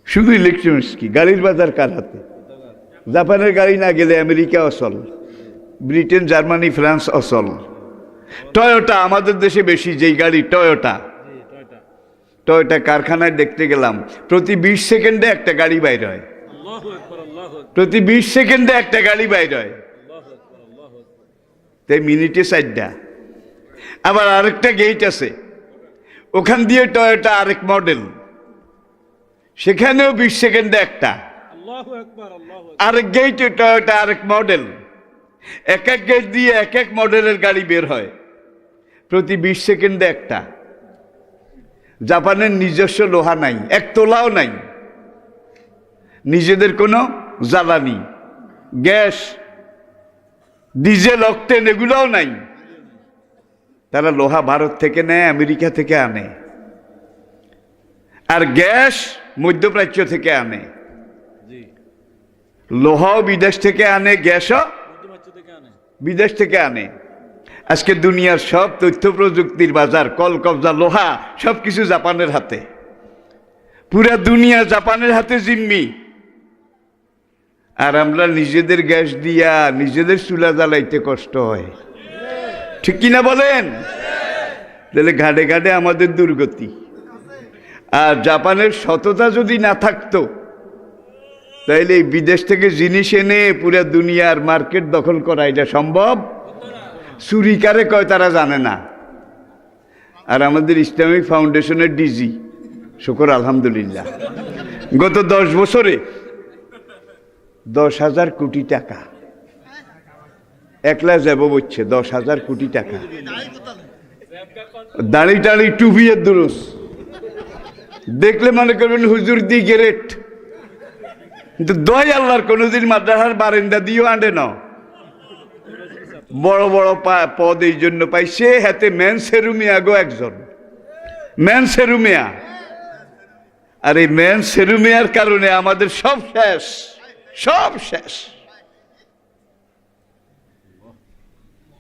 শুধু ইলেকট্রনিক্স কি, গাড়ির বাজার কার হাতে? জাপানের গাড়ি না গেলে আমেরিকা অচল, ব্রিটেন, জার্মানি, ফ্রান্স অচল। টয়োটা আমাদের দেশে বেশি, যেই গাড়ি টয়োটা কারখানায় দেখতে গেলাম, প্রতি 20 সেকেন্ডে একটা গাড়ি বাইর হয়, প্রতি 20 সেকেন্ডে একটা গাড়ি বাইর হয়, তাই মিনিটে 4টা। আবার আরেকটা গেট আছে, ওখান দিয়ে টয়োটা আরেক মডেল, সেখানেও 20 সেকেন্ডে একটা। আরেক গেটে টয়োটা আরেক মডেল, এক এক গেট দিয়ে এক এক মডেলের গাড়ি বের হয়, প্রতি 20 সেকেন্ডে একটা। জাপানের নিজস্ব লোহা নাই, এক তোলাও নাই, নিজেদের কোনো জ্বালানি, গ্যাস, ডিজেল, অকটেন এগুলোও নাই। তারা লোহা ভারত থেকে নেয়, আমেরিকা থেকে আনে, আর গ্যাস মধ্যপ্রাচ্য থেকে আনে। লোহাও বিদেশ থেকে আনে, গ্যাসও বিদেশ থেকে আনে। আজকে দুনিয়ার সব তথ্য প্রযুক্তির বাজার, কলকবজা, লোহা সবকিছু জাপানের হাতে। পুরা দুনিয়া জাপানের হাতে জিম্মি। আর আমরা নিজেদের গ্যাস দিয়া নিজেদের চুলা জ্বালাইতে কষ্ট হয়, ঠিক কিনা বলেন? তাহলে ঘাটে ঘাটে আমাদের দুর্গতি। আর জাপানের সততা যদি না থাকতো, তাইলে এই বিদেশ থেকে জিনিস এনে পুরা দুনিয়ার মার্কেট দখল করা এটা সম্ভব? চুরি কারে কয় তারা জানে না। আর আমাদের ইসলামিক ফাউন্ডেশনের ডিজি, শুকর আলহামদুলিল্লাহ, গত 10 বছরে 10,000 কোটি টাকা একলা যাব বলছে, 10,000 কোটি টাকা। দাড়ি টাড়ি টুপিয়ের দুরুস দেখলে মনে করবেন হুজুর দি গ্রেট, কিন্তু দয় আল্লাহর কোনদিন মাদ্রাসার বারান্দা দিয়েও আনবে না। বড় বড় পদ এই জন্য পাইছে, হাতে মেন সেরুমিয়া গো একজন, মেন সেরুমিয়া। আর এই মেন সেরুমিয়ার কারণে আমাদের সব শেষ, সব শেষ।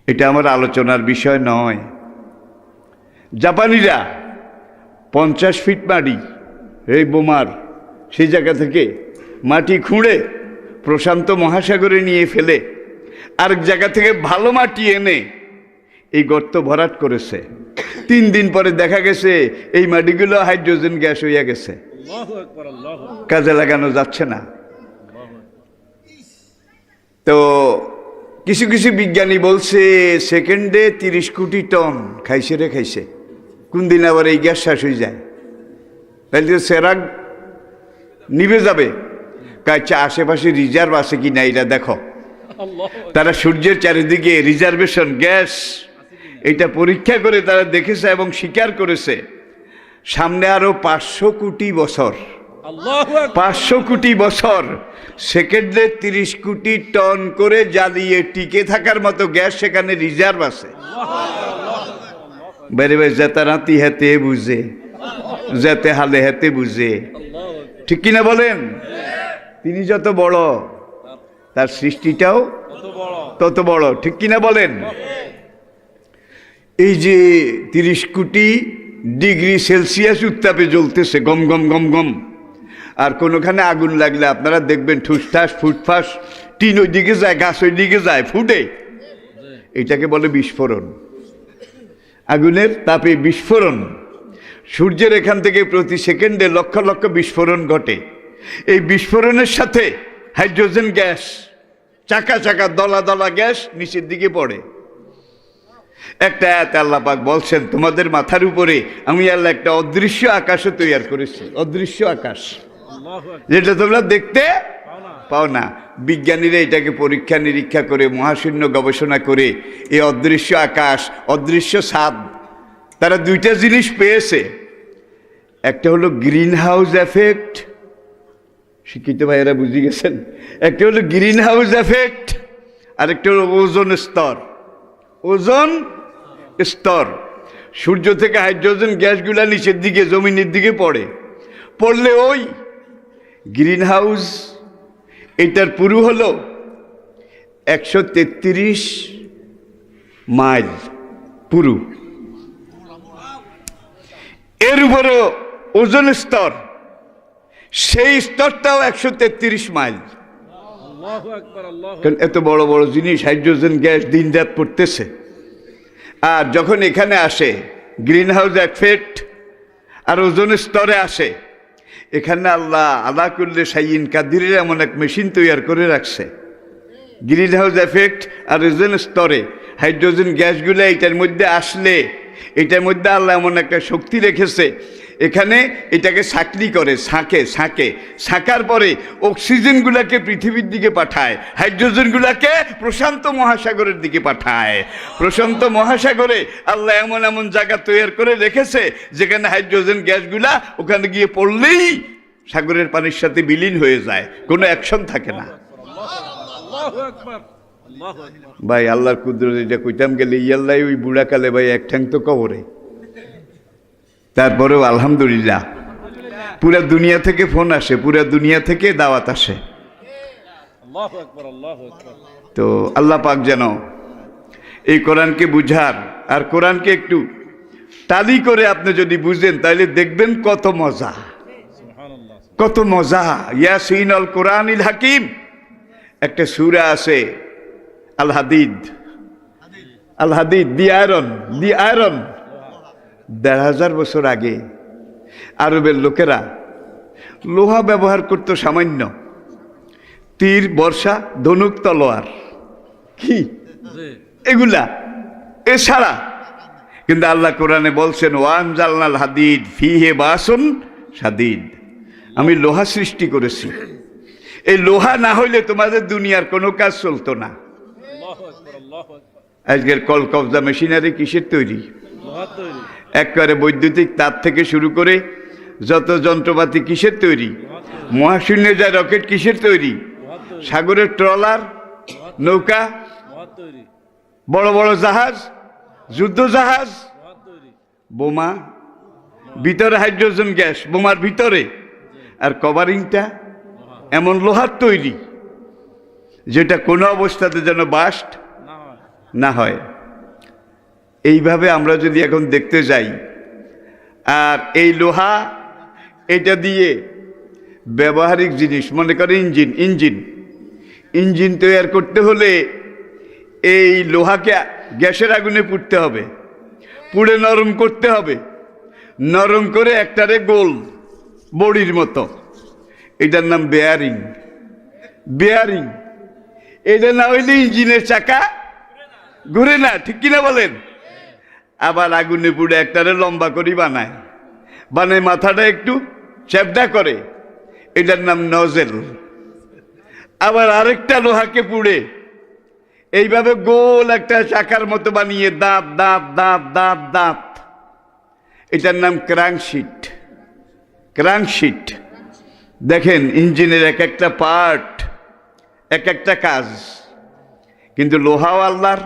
এটা আমার আলোচনার বিষয় নয়। জাপানিরা 50 ফিট মাটি, এই বোমার সেই জায়গা থেকে মাটি খুঁড়ে প্রশান্ত মহাসাগরে নিয়ে ফেলে আরেক জায়গা থেকে ভালো মাটি এনে এই গর্ত ভরাট করেছে। 3 দিন পরে দেখা গেছে এই মাটিগুলো হাইড্রোজেন গ্যাস হইয়া গেছে, কাজে লাগানো যাচ্ছে না। তো কিছু কিছু বিজ্ঞানী বলছে সেকেন্ডে 30 কোটি টন খাইছে রে খাইছে। কোন দিন আবার এই গ্যাস শেষ হয়ে যায়, তাহলে সেরাগ নিভে যাবে। কাছে আশেপাশে রিজার্ভ আছে কি না এটা দেখো। তারা সূর্যের চারিদিকে রিজার্ভেশন গ্যাস এটা পরীক্ষা করে তারা দেখেছে এবং স্বীকার করেছে সামনে আরো 500 কোটি বছর, 500 কোটি বছর সেকেন্ডে 30 কোটি টন করে জ্বালিয়ে টিকে থাকার মতো গ্যাস সেখানে রিজার্ভ আছে। বেরে বেশ যেতে রাতি হেতে বুঝে, যেতে হালে হেতে বুঝে, ঠিক কিনা বলেন? তিনি যত বড় তার সৃষ্টিটাও তত বড়, ঠিক কিনা বলেন? এই যে 30 কোটি ডিগ্রি সেলসিয়াস উত্তাপে জ্বলতেছে গম গম গম গম, আর কোনোখানে আগুন লাগলে আপনারা দেখবেন ঠুসঠাস ফুটফাস, টিন ওই দিকে যায়, গাছ ওই দিকে যায়, ফুটে। এটাকে বলে বিস্ফোরণ। আগুনের তাপে বিস্ফোরণ। সূর্যের এখান থেকে প্রতি সেকেন্ডে লক্ষ লক্ষ বিস্ফোরণ ঘটে। এই বিস্ফোরণের সাথে হাইড্রোজেন গ্যাস, চাকা চাকা দলা দলা গ্যাস নিচের দিকে পড়ে। একটা আয়াত আল্লাহ পাক বলছেন, তোমাদের মাথার উপরে আমি আল্লাহ একটা অদৃশ্য আকাশও তৈরি করেছি, অদৃশ্য আকাশ, যেটা তোমরা দেখতে পাও না। বিজ্ঞানীরা এটাকে পরীক্ষা নিরীক্ষা করে মহাশূন্য গবেষণা করে এই অদৃশ্য আকাশ, অদৃশ্য ছাদ, তারা 2টা জিনিস পেয়েছে। একটা হলো গ্রিন হাউস এফেক্ট, শিক্ষিত ভাইয়েরা বুঝে গেছেন। একটা হলো গ্রিন হাউস এফেক্ট, আর একটা হলো ওজোন স্তর। ওজোন স্তর। সূর্য থেকে হাইড্রোজেন গ্যাসগুলা নিচের দিকে জমিনের দিকে পড়লে ওই গ্রিন হাউস এটার পুরু হলো 133 মাইল পুরু। এর উপরও ওজোন স্তর, সেই স্তরটাও 133 মাইল। আল্লাহু আকবার, আল্লাহু কারণ এত বড় বড় জিনিস হাইড্রোজেন গ্যাস দিন রাত পড়তেছে। আর যখন এখানে আসে গ্রিন হাউস এফেক্ট আর ওজোন স্তরে আসে, এখানে আল্লাহ আলা কুল্লি শাইইন কাদিরের এমন এক মেশিন তৈরি করে রাখছে। গ্রিন হাউস এফেক্ট আর ওজোন স্তরে হাইড্রোজেন গ্যাসগুলো এটার মধ্যে আসলে, এটার মধ্যে আল্লাহ এমন একটা শক্তি রেখেছে, এখানে এটাকে সাকলি করে, ছাঁকার পরে অক্সিজেনগুলোকে পৃথিবীর দিকে পাঠায়, হাইড্রোজেনগুলোকে প্রশান্ত মহাসাগরের দিকে পাঠায়। প্রশান্ত মহাসাগরে আল্লাহ এমন এমন জায়গা তৈরি করে রেখেছে যেখানে হাইড্রোজেন গ্যাসগুলা ওখানে গিয়ে পড়লেই সাগরের পানির সাথে বিলীন হয়ে যায়, কোনো অ্যাকশন থাকে না। আল্লাহু আকবার, আল্লাহু আকবার। ভাই আল্লাহর কুদরত এটা কইতাম গেলে ইয়াল্লাই ওই বুড়াকালে ভাই এক ঠ্যাং তো কবরে। তারপরেও আলহামদুলিল্লাহ পুরা দুনিয়া থেকে ফোন আসে, পুরা দুনিয়া থেকে দাওয়াত আসে। আল্লাহু আকবার, আল্লাহু আকবার। তো আল্লাহ পাক যেন এই কোরআনকে বুঝার, আর কোরআনকে একটু তালি করে আপনি যদি বুঝেন তাহলে দেখবেন কত মজা, সুবহানাল্লাহ। কত মজা। ইয়াসিন আল কোরআনিল হাকিম একটা সূরা আছে, আল হাদিদ, আল হাদিদ, দি আয়রন, দি আয়রন। ১,৫০০ বছর আগে আরবের লোকেরা লোহা ব্যবহার করত সামান্য, তীর, বর্ষা, ধনুক, তলোয়ার, কি জি, এগুলা এছাড়া। কিন্তু আল্লাহ কোরআনে বলছেন ওয়ানজালনাল হাদিদ ফিহে বাসুন শাদীদ, আমি লোহা সৃষ্টি করেছি। এই লোহা না হইলে তোমাদের দুনিয়ার কোনো কাজ চলতো না। আল্লাহু আকবার, আল্লাহু আকবার। আজকের কল কবজা মেশিনারি কিসের তৈরি? লোহা তৈরি, একবারে বৈদ্যুতিক তার থেকে শুরু করে যত যন্ত্রপাতি কিসের তৈরি? মহাশূন্যে যায় রকেট কিসের তৈরি? লোহা তৈরি, সাগরের ট্রলার, নৌকা, লোহা তৈরি, বড় বড় জাহাজ, যুদ্ধ জাহাজ, লোহা তৈরি। বোমা, ভিতরে হাইড্রোজেন গ্যাস বোমার ভিতরে, আর কভারিংটা এমন লোহার তৈরি যেটা কোনো অবস্থাতে যেন বাস্ট না হয়। না হয়। এইভাবে আমরা যদি এখন দেখতে যাই, আর এই লোহা এটা দিয়ে ব্যবহারিক জিনিস, মনে করে ইঞ্জিন তৈরি করতে হলে এই লোহাকে গ্যাসের আগুনে পুড়তে হবে, পুড়ে নরম করতে হবে, নরম করে একটারে গোল বড়ির মতো, এটার নাম বেয়ারিং। বেয়ারিং এটা না হইলে ইঞ্জিনের চাকা ঘুরে না, ঠিক কিনা বলেন? আবার আগুনে পুড়ে একটারে লম্বা করি বানায়, মাথাটা একটু চ্যাপটা করে, এটার নাম নজেল। আবার আরেকটা লোহাকে পুড়ে এইভাবে গোল একটা চাকার মতো বানিয়ে দাঁত দাঁত দাঁত দাঁত দাঁত, এটার নাম ক্রাঙ্কশিট। ক্রাঙ্কশিট দেখেন ইঞ্জিনের এক একটা পার্ট, এক একটা কাজ। কিন্তু লোহাও আল্লাহর,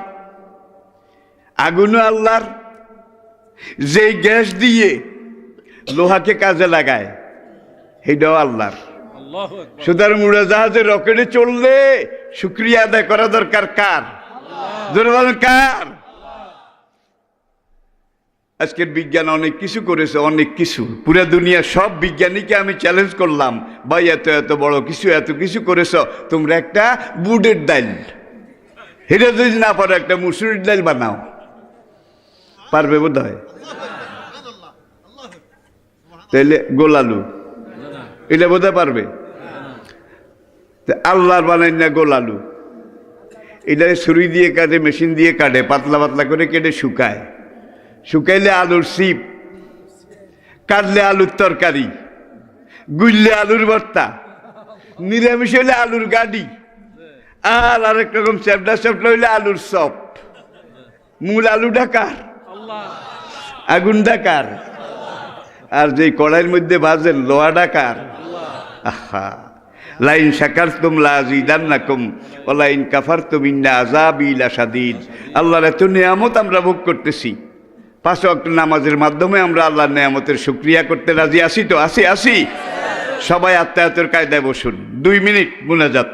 আগুনও আল্লাহর। যেই গ্যাস দিয়ে লোহাকে কাজে লাগায় সেটাও আল্লাহর। আল্লাহু আকবার, সুতরাং উড়োজাহাজে রকেটে চললে শুকরিয়া আদায় করা দরকার কার? জোরে বলেন কার? আজকের বিজ্ঞান অনেক কিছু করেছে, অনেক কিছু। পুরা দুনিয়া সব বিজ্ঞানীকে আমি চ্যালেঞ্জ করলাম, ভাই এত এত বড় কিছু, এত কিছু করেছ, তোমরা একটা বুটের ডাল, এটা যদি না পারো একটা মুসুরির ডাল বানাও। পারবে বোধ হয়? তাইলে গোল আলু এটা বোধহয় পারবে? আল্লাহর বানাই না গোল আলু, এটা ছুরি দিয়ে কাটে, মেশিন দিয়ে কাটে, পাতলা পাতলা করে কেটে শুকায়, শুকাইলে আলুর সিপ, কাটলে আলুর তরকারি, গুললে আলুর ভর্তা, নিরামিষ হইলে আলুর গাড়ি, আর আরেক রকম চ্যাপটা চ্যাপটা হইলে আলুর চপ। মূল আলু ডাকার, আগুন ডাকার, আর যেই কড়াইয়ের মধ্যে ভাজেন লোহা ডাকার। আহা, লাইন শাকারতুম লাযীদান্নাকুম ওয়া লাইন কাফারতুম ইন্না আযাবি লাশাদীদ। আল্লাহর এত নিয়ামত আমরা ভোগ করতেছি, 5 ওয়াক্ত নামাজের মাধ্যমে আমরা আল্লাহর নিয়ামতের শুকরিয়া করতে রাজি আছি তো? আসি। সবাই আত্মায়াতের কায়দায় বসুন, 2 মিনিট মুনাজাত।